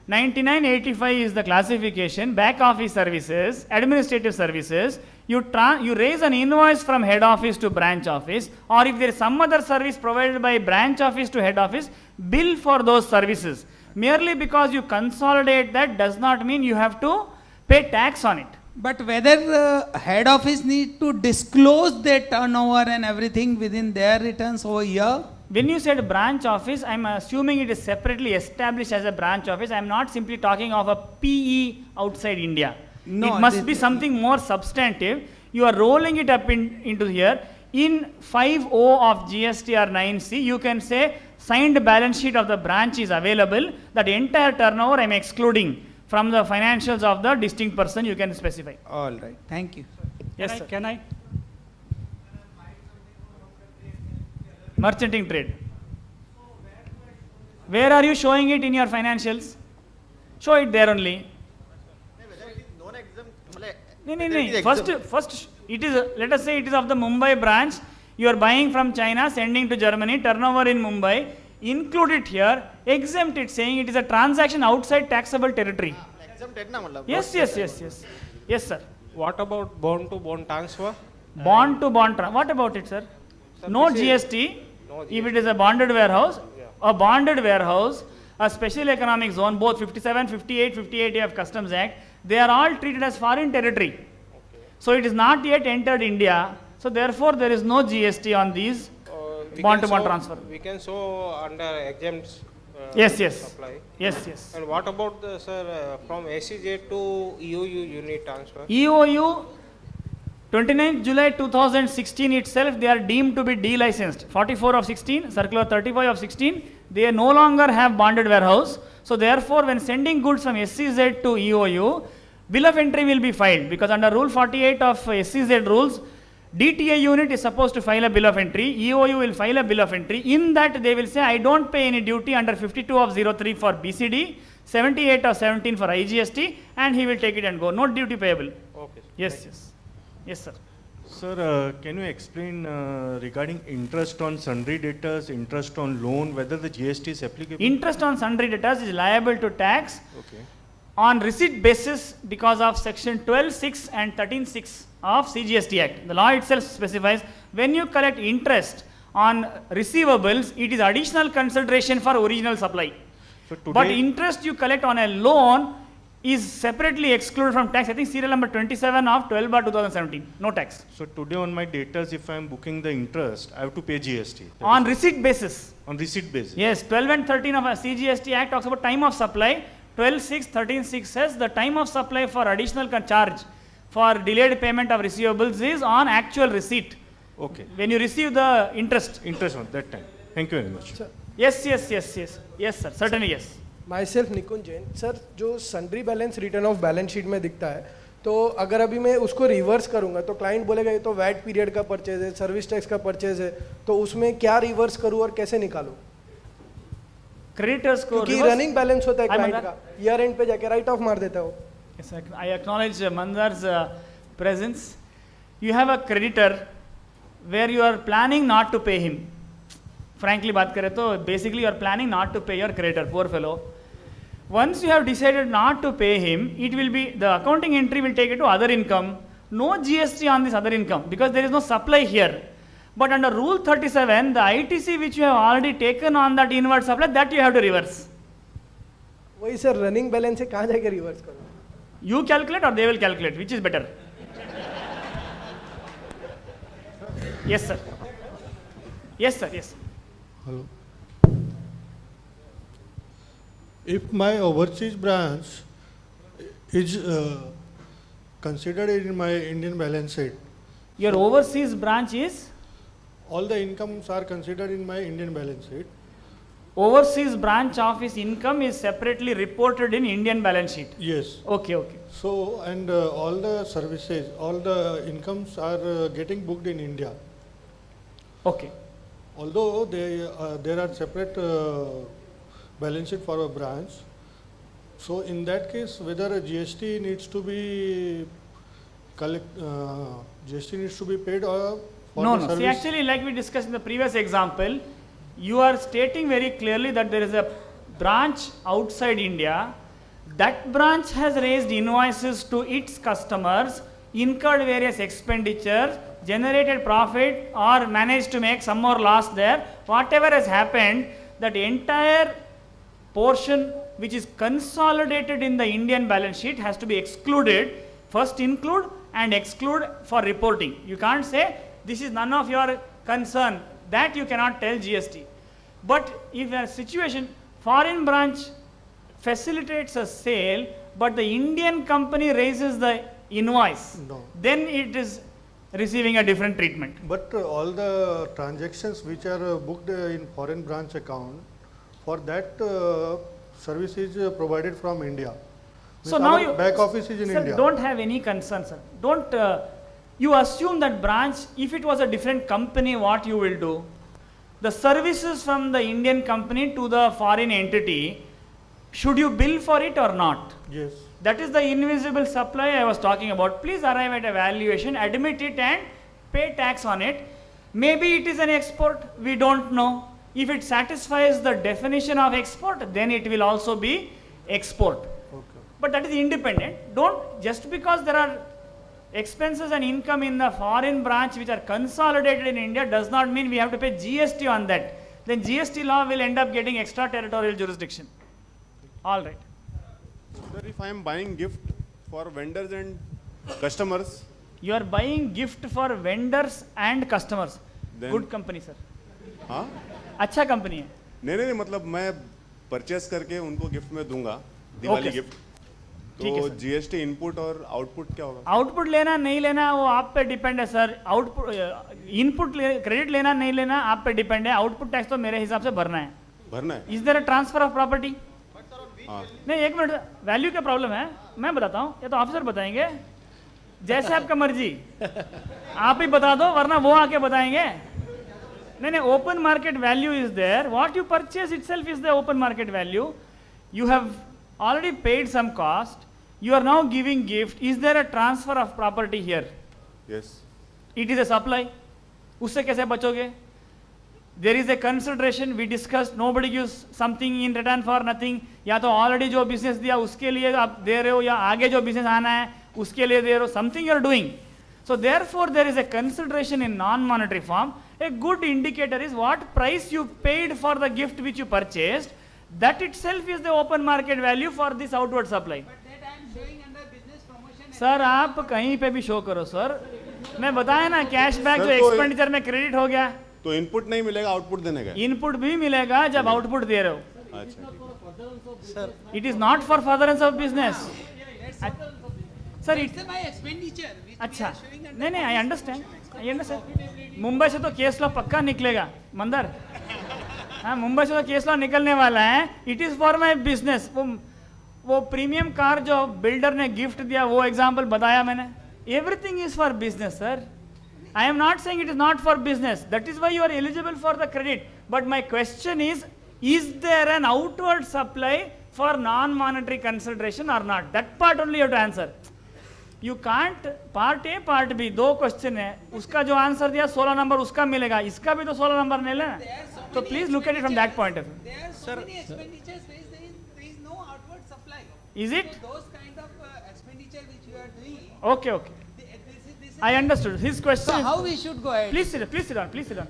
9985 is the classification, back office services, administrative services, you raise an invoice from head office to branch office, or if there is some other service provided by branch office to head office, bill for those services. Merely because you consolidate that does not mean you have to pay tax on it. But whether head office need to disclose their turnover and everything within their returns over here? When you said branch office, I am assuming it is separately established as a branch office. I am not simply talking of a PE outside India. No, it must this- be something more substantive. You are rolling it up into here. In 5O of GSTR 9C, you can say signed balance sheet of the branch is available. That entire turnover I am excluding from the financials of the distinct person, you can specify. All right, thank you. Yes, sir. Can I? Merchanting trade. Where are you showing it in your financials? Show it there only. No. First, it is, let us say it is of the Mumbai branch. You are buying from China, sending to Germany, turnover in Mumbai. Include it here, exempt it, saying it is a transaction outside taxable territory. Exempted ना मतलब. Yes, sir. What about bond to bond transfer? Bond to bond. What about it, sir? No GST. If it is a bonded warehouse, a special economic zone, both 57, 58, 58A of Customs Act, they are all treated as foreign territory. So it is not yet entered India. So therefore, there is no GST on these We bond can to bond show- transfer. We can show under exempt Yes. supply. Yes. And what about the sir from SEZ to EOU unit transfer? EOU, 29th July 2016 itself, they are deemed to be delicensed. 44 of 16, circular 35 of 16, they no longer have bonded warehouse. So therefore, when sending goods from SEZ to EOU, bill of entry will be filed, because under Rule 48 of SEZ rules, DTA unit is supposed to file a bill of entry, EOU will file a bill of entry. In that they will say, I don't pay any duty under 52 of 03 for BCD, 78 of 17 for IGST, and he will take it and go. No duty payable. Okay. Yes, sir. Sir, can you explain regarding interest on sundry debtors, interest on loan, whether the GST is applicable? Interest on sundry debtors is liable to tax Okay. on receipt basis because of section 12(6) and 13(6) of CGST Act. The law itself specifies when you collect interest on receivables, it is additional consideration for original supply. So But today, interest you collect on a loan is separately excluded from tax. I think serial number 27 of 12/2017. No tax. so today on my debtors, if I am booking the interest, I have to pay GST. That On is receipt basis. on receipt basis. Yes, 12 and 13 of a CGST Act talks about time of supply. 12(6), 13(6) says the time of supply for additional charge for delayed payment of receivables is on actual receipt. Okay. when you receive the interest. Interest on that time. Thank you very much. Yes, sir, certainly yes. Myself Nikunj Jain sir, जो sundry balance return of balance sheet में दिखता है, तो अगर अभी मैं उसको reverse करूंगा तो क्लाइंट बोलेगा ये तो वैट पीरियड का परचेज है, सर्विस टैक्स का परचेज है, तो उसमें क्या रिवर्स करूं और कैसे निकालूं? Creditors को क्योंकि reverse- रनिंग बैलेंस होता है Hi, क्लाइंट Mandar. का, ईयर एंड पे जाके राइट ऑफ मार देता है वो। Yes, I acknowledge Mandar's presence. You have a creditor where you are planning not to pay him. Frankly बात करें तो basically you are planning not to pay your creditor, poor fellow. Once you have decided not to pay him, it will be, the accounting entry will take it to other income. No GST on this other income because there is no supply here. But under Rule 37, the ITC which you have already taken on that inward supply, that you have to reverse. वही sir running balance से कहाँ जाके reverse करूं? You calculate or they will calculate, which is better? Yes, sir. Yes, sir. Yes. Hello. If my overseas branch is considered in my Indian balance sheet, Your overseas branch is? all the incomes are considered in my Indian balance sheet. Overseas branch office income is separately reported in Indian balance sheet. Yes. Okay, okay. So, and all the services, all the incomes are getting booked in India. Okay. Although there are separate balance sheet for a branch. So, in that case, whether a GST needs to be GST needs to be paid or for No, the no. service. See, actually, like we discussed in the previous example, you are stating very clearly that there is a branch outside India. That branch has raised invoices to its customers, incurred various expenditures, generated profit, or managed to make some more loss there. Whatever has happened, that entire portion which is consolidated in the Indian balance sheet has to be excluded. First include and exclude for reporting. You can't say this is none of your concern. That you cannot tell GST. But if a situation, foreign branch facilitates a sale, but the Indian company raises the invoice, No. then it is receiving a different treatment. But all the transactions which are booked in foreign branch account, for that service is provided from India. So Means now our you, back office is in sir, India. don't have any concern, sir. Don't, you assume that branch, if it was a different company, what you will do? The services from the Indian company to the foreign entity, should you bill for it or not? Yes. That is the invisible supply I was talking about. Please arrive at a valuation, admit it and pay tax on it. Maybe it is an export, we don't know. If it satisfies the definition of export, then it will also be export. Okay. But that is independent. Don't, just because there are expenses and income in the foreign branch which are consolidated in India does not mean we have to pay GST on that. Then GST law will end up getting extraterritorial jurisdiction. All right. Sir, if I am buying gift for vendors and customers, You are buying gift for vendors and customers. Then- Good company, sir. हाँ अच्छा company है. नहीं, मतलब मैं purchase करके उनको gift में दूंगा, दिवाली Okay. गिफ्ट. ठीक है तो सर. जीएसटी इनपुट और आउटपुट क्या होगा? आउटपुट लेना नहीं लेना वो आप पे डिपेंड है सर. आउटपुट इनपुट क्रेडिट लेना नहीं लेना आप पे डिपेंड है. आउटपुट टैक्स तो मेरे हिसाब से भरना है. भरना है. Is there a transfer of property? हाँ. नहीं, एक मिनट, वैल्यू क्या प्रॉब्लम है मैं बताता हूँ, ये तो ऑफिसर बताएंगे. जैसे आपका मर्जी, आप ही बता दो वरना वो आके बताएंगे. नहीं, open market value is there. What you purchase itself is the open market value. You have already paid some cost, you are now giving gift. Is there a transfer of property here? Yes. It is a supply. उससे कैसे बचोगे? There is a consideration we discussed. Nobody gives something in return for nothing. या तो already जो business दिया उसके लिए आप दे रहे हो या आगे जो business आना है उसके लिए दे रहे हो. Something you are doing. So therefore there is a consideration in non-monetary form. A good indicator is what price you paid for the gift which you purchased. That itself is the open market value for this outward supply. Sir आप कहीं पे भी show करो sir. मैं बताया ना cashback जो sir, तो- एक्सपेंडिचर में क्रेडिट हो गया. तो इनपुट नहीं मिलेगा, आउटपुट देने का. इनपुट भी मिलेगा जब आउटपुट दे रहे हो. अच्छा. It is not for furtherance of business. Sir, It's my expenditure which we अच्छा are showing under नहीं नहीं, आई अंडरस्टैंड मुंबई से तो केस लॉ पक्का निकलेगा मंदर, हाँ मुंबई से तो केस लॉ निकलने वाला है. It is for my business. वो प्रीमियम कार जो बिल्डर ने गिफ्ट दिया वो एग्जाम्पल बताया मैंने. Everything is for business sir. I am not saying it is not for business. That is why you are eligible for the credit. But my question is there an outward supply for non-monetary consideration or not? That part only you have to answer. You can't, part A, part B, दो question है. उसका जो answer दिया 16 number उसका मिलेगा, इसका भी तो 16 नंबर नहीं लेना. So please look at it from that point of view. There are so many expenditures where there is no outward supply. Is it? So those kind of expenditure which you are doing, Okay. I understood. His question so is, how we should go ahead? Please sit down.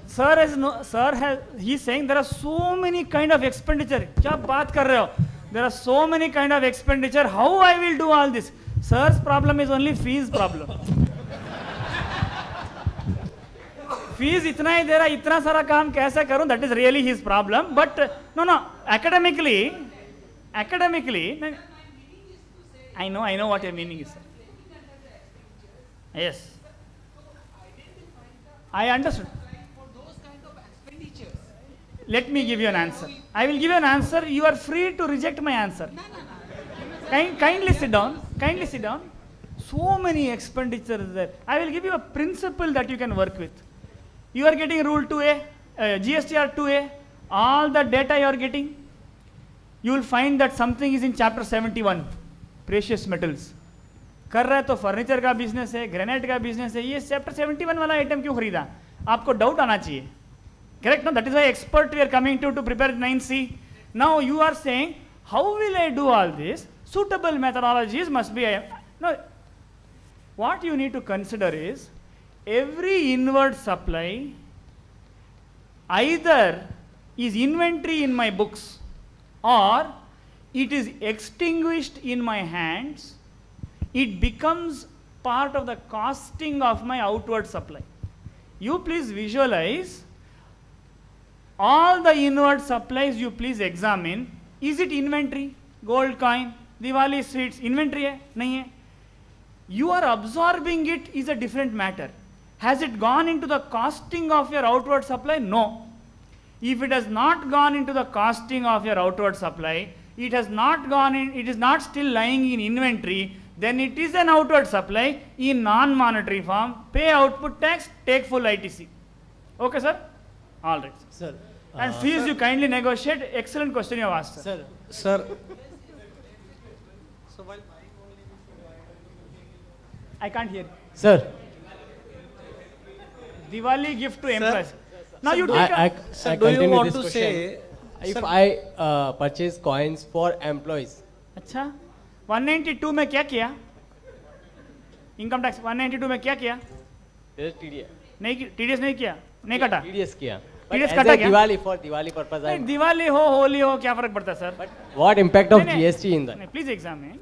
Sir has, he's saying there are so many kind of expenditure. क्या बात कर रहे हो? There are so many kind of expenditure. How I will do all this? Sir's problem is only fees problem. Fees इतना ही दे रहा, इतना सारा काम कैसे करूं? That is really his problem. But no, academically, I know what your meaning is. Yes, I understood. Let me give you an answer. I will give you an answer. You are free to reject my answer. Kindly sit down. So many expenditures there. I will give you a principle that you can work with. You are getting Rule 2A, GSTR 2A. All the data you are getting, you will find that something is in Chapter 71, precious metals. कर रहा है तो furniture का business है, granite का business है, ये chapter 71 वाला आइटम क्यों खरीदा? आपको डाउट आना चाहिए. करेक्ट ना? That is why expert we are coming to prepare 9C. Now you are saying how will I do all this? Suitable methodologies must be. No, what you need to consider is every inward supply either is inventory in my books or it is extinguished in my hands. It becomes part of the costing of my outward supply. You please visualize all the inward supplies. You please examine. Is it inventory? Gold coin, Diwali sweets, inventory है? नहीं है. You are absorbing it is a different matter. Has it gone into the costing of your outward supply? No. If it has not gone into the costing of your outward supply, it has not gone in, it is not still lying in inventory, then it is an outward supply in non-monetary form. Pay output tax, take full ITC. Okay, sir? All right. Sir. And fees you kindly negotiate. Excellent question you have asked, sir. Sir. So while I can't hear. Sir, Diwali gift to employees. Now you take I sir, do you continue want this to question. say, If sir, I purchase coins for employees, अच्छा 192 में क्या किया? Income tax 192 में क्या किया? there's TDS. नहीं, TDS नहीं किया, नहीं कटा. TDS किया. But TDS as कटा a क्या? Diwali, for Diwali purpose, नहीं, दिवाली हो, होली हो, क्या फर्क पड़ता है sir? but what impact of नहीं, GST in that? नहीं, please examine.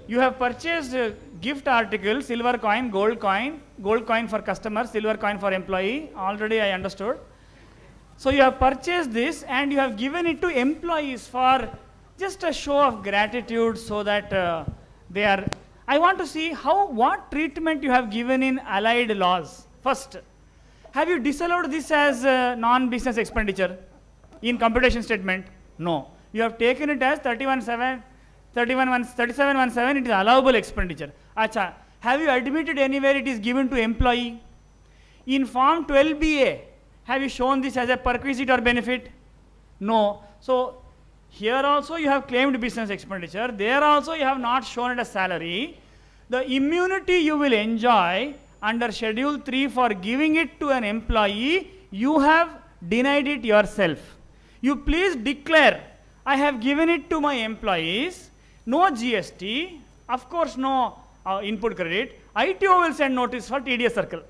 You have purchased gift article, silver coin, gold coin for customer, silver coin for employee. Already I understood. So you have purchased this and you have given it to employees for just a show of gratitude, so that they are. I want to see what treatment you have given in allied laws. First, have you disallowed this as non-business expenditure in computation statement? No. You have taken it as 3717, it is allowable expenditure. Acha, have you admitted anywhere it is given to employee? In form 12BA, have you shown this as a perquisite or benefit? No. So here also you have claimed business expenditure. There also you have not shown it as salary. The immunity you will enjoy under Schedule 3 for giving it to an employee, you have denied it yourself. You please declare, I have given it to my employees, no GST, of course no input credit. ITO will send notice for TDS circle.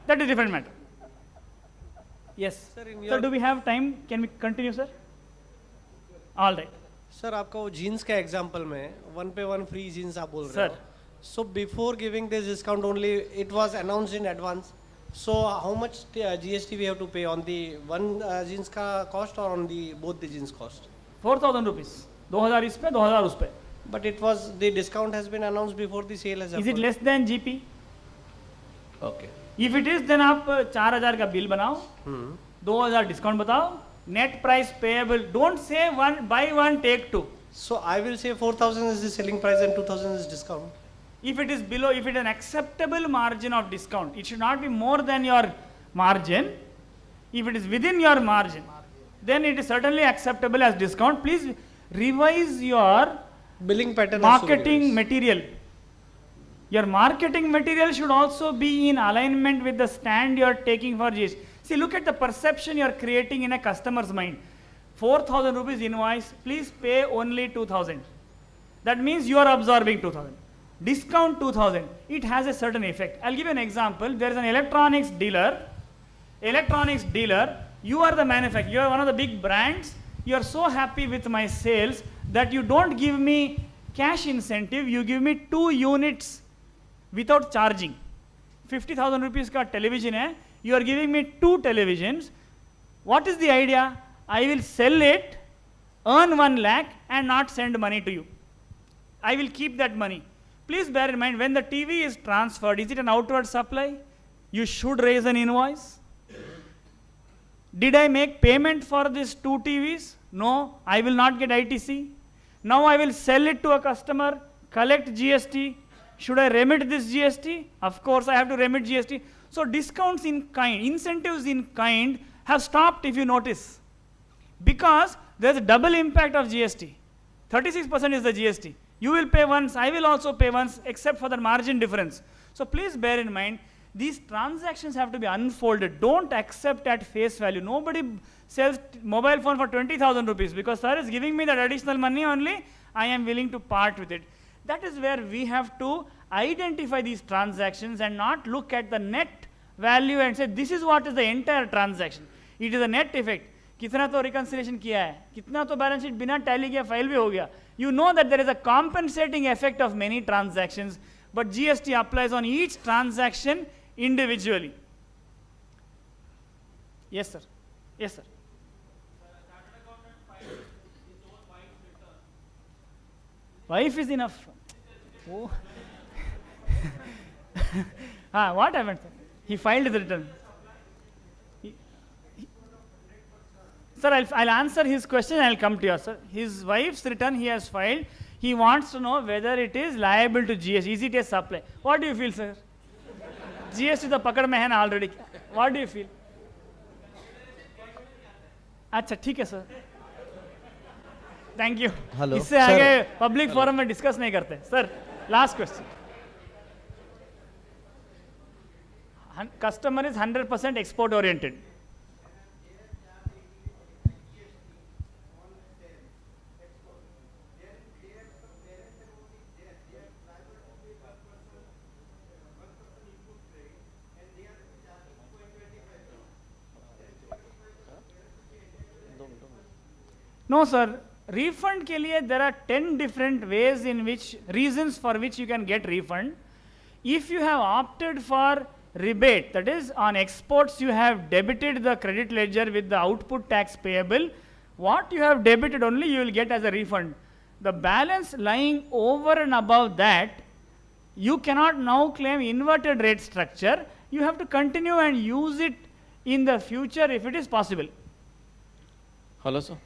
That is different matter. Yes. Sir, do we have time? Can we continue, sir? All right. Sir आपका वो jeans का example में 1 पे 1 free jeans आप बोल रहे Sir. हो. So before giving this discount only, it was announced in advance. So how much GST we have to pay on the one jeans का cost or on the both the jeans cost? 4,000 rupees. 2,000 इस पे, 2,000 उस पे. But it was, the discount has been announced before the sale has Is it happened. less than GP? Okay. If it is, then आप 4,000 का bill बनाओ, 2,000 discount बताओ, net price payable, don't say one buy one take two. So I will say 4,000 is the selling price and 2,000 is discount. If it is below, if it is an acceptable margin of discount, it should not be more than your margin. If it is within your margin, then it is certainly acceptable as discount. Please revise your Billing pattern has to be marketing revised. material. Your marketing material should also be in alignment with the stand you are taking for GST. See, look at the perception you are creating in a customer's mind. 4,000 rupees invoice, please pay only 2,000. That means you are absorbing 2,000. Discount 2,000. It has a certain effect. I'll give you an example. There is an electronics dealer. You are the manufacturer. You are one of the big brands. You are so happy with my sales that you don't give me cash incentive. You give me 2 units without charging. 50,000 rupees ka television hai. You are giving me 2 televisions. What is the idea? I will sell it, earn 1 lakh and not send money to you. I will keep that money. Please bear in mind, when the TV is transferred, is it an outward supply? You should raise an invoice. Did I make payment for these 2 TVs? No, I will not get ITC. Now I will sell it to a customer, collect GST. Should I remit this GST? Of course I have to remit GST. So discounts in kind, incentives in kind have stopped, if you notice. Because there is a double impact of GST. 36% is the GST. You will pay once, I will also pay once, except for the margin difference. So please bear in mind, these transactions have to be unfolded. Don't accept at face value. Nobody sells mobile phone for 20,000 rupees because sir is giving me that additional money only, I am willing to part with it. That is where we have to identify these transactions and not look at the net value and say this is what is the entire transaction. It is a net effect. कितना तो reconciliation किया है, कितना तो balance sheet बिना tally किया file भी हो गया. You know that there is a compensating effect of many transactions, but GST applies on each transaction individually. Yes, sir. Yes, sir. Wife is enough. Oh. What happened, sir? He filed the return. Sir, I'll answer his question and I'll come to you, sir. His wife's return he has filed. He wants to know whether it is liable to GST. Is it a supply? What do you feel, sir? GST तो पकड़ में है ना already. What do you feel? अच्छा ठीक है sir. Thank you. Hello. इससे आगे पब्लिक फोरम में डिस्कस नहीं करते. Sir, last question. Customer is 100% export oriented. No, sir. Refund के लिए there are 10 different ways in which, reasons for which you can get refund. If you have opted for rebate, that is on exports you have debited the credit ledger with the output tax payable, what you have debited only you will get as a refund. The balance lying over and above that, you cannot now claim inverted rate structure. You have to continue and use it in the future if it is possible. Hello, sir.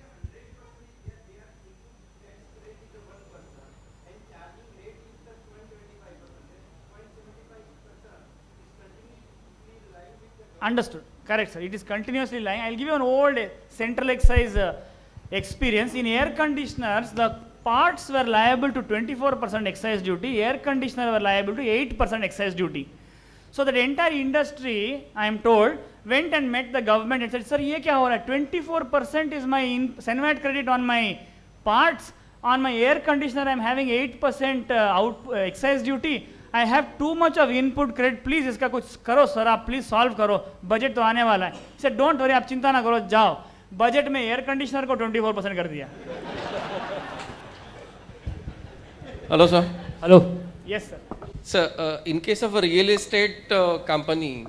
Understood. Correct, sir. It is continuously lying. I'll give you an old central excise experience. In air conditioners, the parts were liable to 24% excise duty. Air conditioner were liable to 8% excise duty. So that entire industry, I am told, went and met the government and said, sir, ये क्या हो रहा है? 24% is my Senvat credit on my parts. On my air conditioner, I am having 8% excise duty. I have too much of input credit. Please इसका कुछ करो sir, आप please solve करो. बजट तो आने वाला है. सर डोंट वरी, आप चिंता ना करो, जाओ. बजट में एयर कंडीशनर को 24% कर दिया. Hello, sir. Hello. Yes, sir. Sir, in case of a real estate company,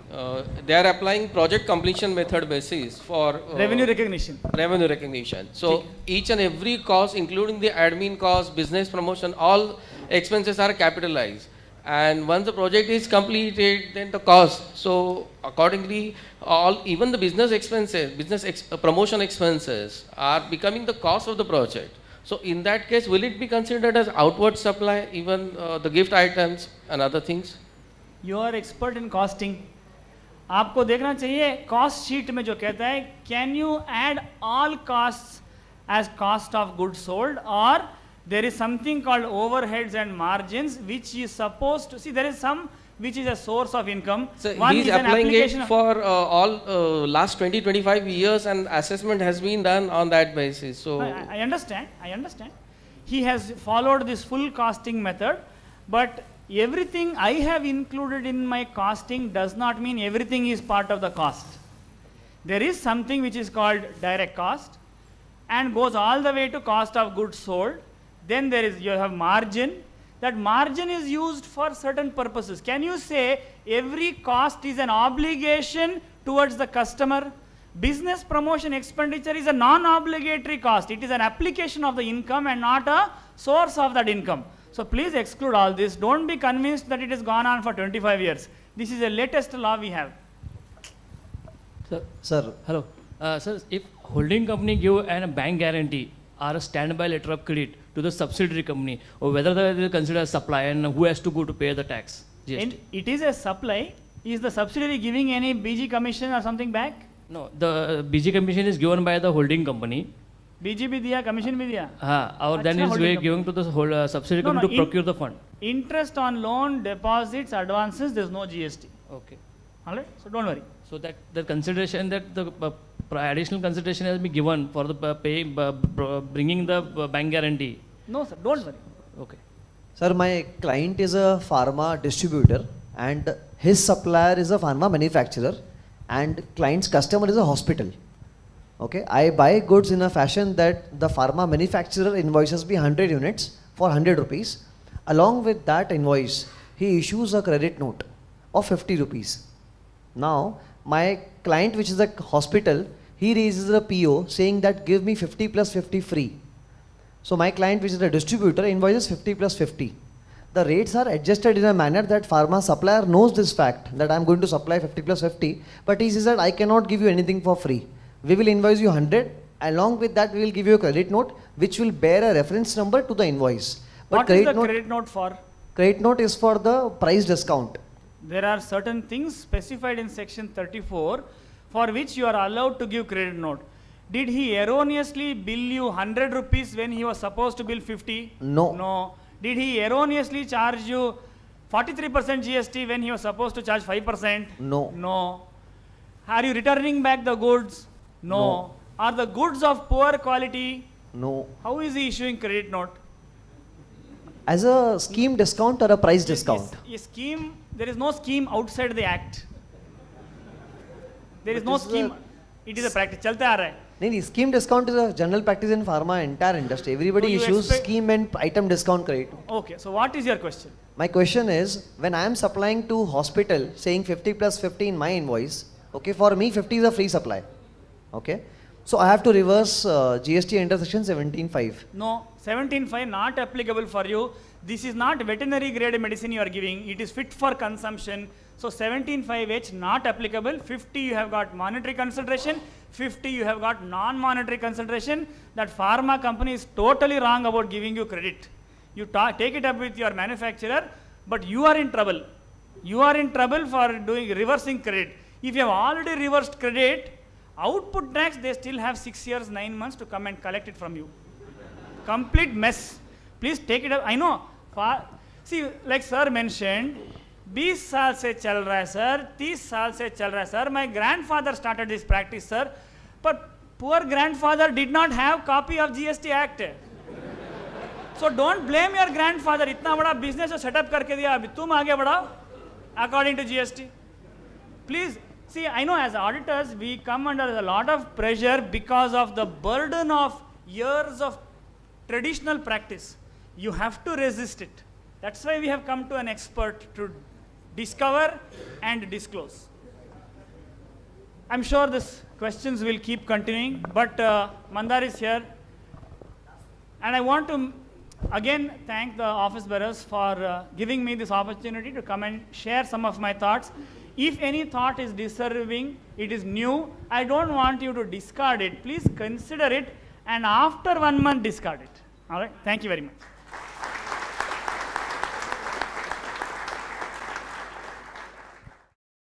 they are applying project completion method basis for revenue recognition. revenue recognition. So each and every cost, including the admin cost, business promotion, all expenses are capitalized. And once the project is completed, then the cost. So accordingly, all even the business expenses, promotion expenses are becoming the cost of the project. So in that case, will it be considered as outward supply, even the gift items and other things? You are expert in costing. आपको देखना चाहिए cost sheet में जो कहता है can you add all cost as cost of good sold और there is something called overheads and margins which is supposed to see there is some which is a source of income. So One he is is an applying it application of- for all last 20-25 years, and assessment has been done on that basis. So I understand, I understand. He has followed this full costing method, but everything I have included in my costing does not mean everything is part of the cost. There is something which is called direct cost and goes all the way to cost of goods sold. Then there is, you have margin. That margin is used for certain purposes. Can you say every cost is an obligation towards the customer? Business promotion expenditure is a non-obligatory cost. It is an application of the income and not a source of that income. So please exclude all this. Don't be convinced that it has gone on for 25 years. This is the latest law we have. Sir. Hello. Sir, if holding company give a bank guarantee or a standby letter of credit to the subsidiary company, or whether they will consider a supply and who has to go to pay the tax? GST? And it is a supply. Is the subsidiary giving any BG commission or something back? No, the BG commission is given by the holding company. BG bhi diya, commission bhi diya. Or then Achha, is holding given to the whole subsidiary No, company no, to procure the fund. Interest on loan, deposits, advances, there is no GST. Okay. Alright, so don't worry. So that the consideration that the additional consideration has been given for the bringing the bank guarantee. No sir, don't worry. Okay. Sir, my client is a pharma distributor and his supplier is a pharma manufacturer and client's customer is a hospital. Okay, I buy goods in a fashion that the pharma manufacturer invoices me 100 units for 100 rupees. Along with that invoice, he issues a credit note of 50 rupees. Now, my client, which is a hospital, he raises a PO saying that give me 50 plus 50 free. So my client, which is a distributor, invoices 50 plus 50. The rates are adjusted in a manner that pharma supplier knows this fact that I am going to supply 50 plus 50, but he says that I cannot give you anything for free. We will invoice you 100. Along with that, we will give you a credit note which will bear a reference number to the invoice. But What is the credit note for? Credit note is for the price discount. There are certain things specified in section 34 for which you are allowed to give credit note. Did he erroneously bill you 100 rupees when he was supposed to bill 50? No. No. Did he erroneously charge you 43% GST when he was supposed to charge 5%? No. No. Are you returning back the goods? No. Are the goods of poor quality? No. How is he issuing credit note? As a scheme discount or a price discount? A scheme, there is no scheme outside the act. There is no scheme. It is a practice. Chalte aa raha hai. No, scheme discount is a general practice in pharma entire industry. Everybody So you issues expect- scheme and item discount credit. Okay, so what is your question? My question is, when I am supplying to hospital saying 50 plus 50 in my invoice, okay, for me 50 is a free supply. Okay, so I have to reverse GST under section 17.5. No, 17.5 not applicable for you. This is not veterinary grade medicine you are giving. It is fit for consumption. So 17.5H not applicable. 50 you have got monetary consideration. 50 you have got non-monetary consideration. That pharma company is totally wrong about giving you credit. You take it up with your manufacturer, but you are in trouble. You are in trouble for doing reversing credit. If you have already reversed credit, output tax they still have 6 years, 9 months to come and collect it from you. Complete mess. Please take it up. I know. See, like sir mentioned, 20 साल से चल रहा है sir, 30 साल से चल रहा है sir. My grandfather started this practice, sir. But poor grandfather did not have copy of GST Act. So don't blame your grandfather. इतना बड़ा business जो setup करके दिया, अभी तुम आगे बढ़ाओ according to GST. Please, see, I know as auditors, we come under a lot of pressure because of the burden of years of traditional practice. You have to resist it. That's why we have come to an expert to discover and disclose. I'm sure these questions will keep continuing, but Mandar is here. And I want to again thank the office bearers for giving me this opportunity to come and share some of my thoughts. If any thought is deserving, it is new, I don't want you to discard it. Please consider it, and after 1 month discard it. All right, thank you very much.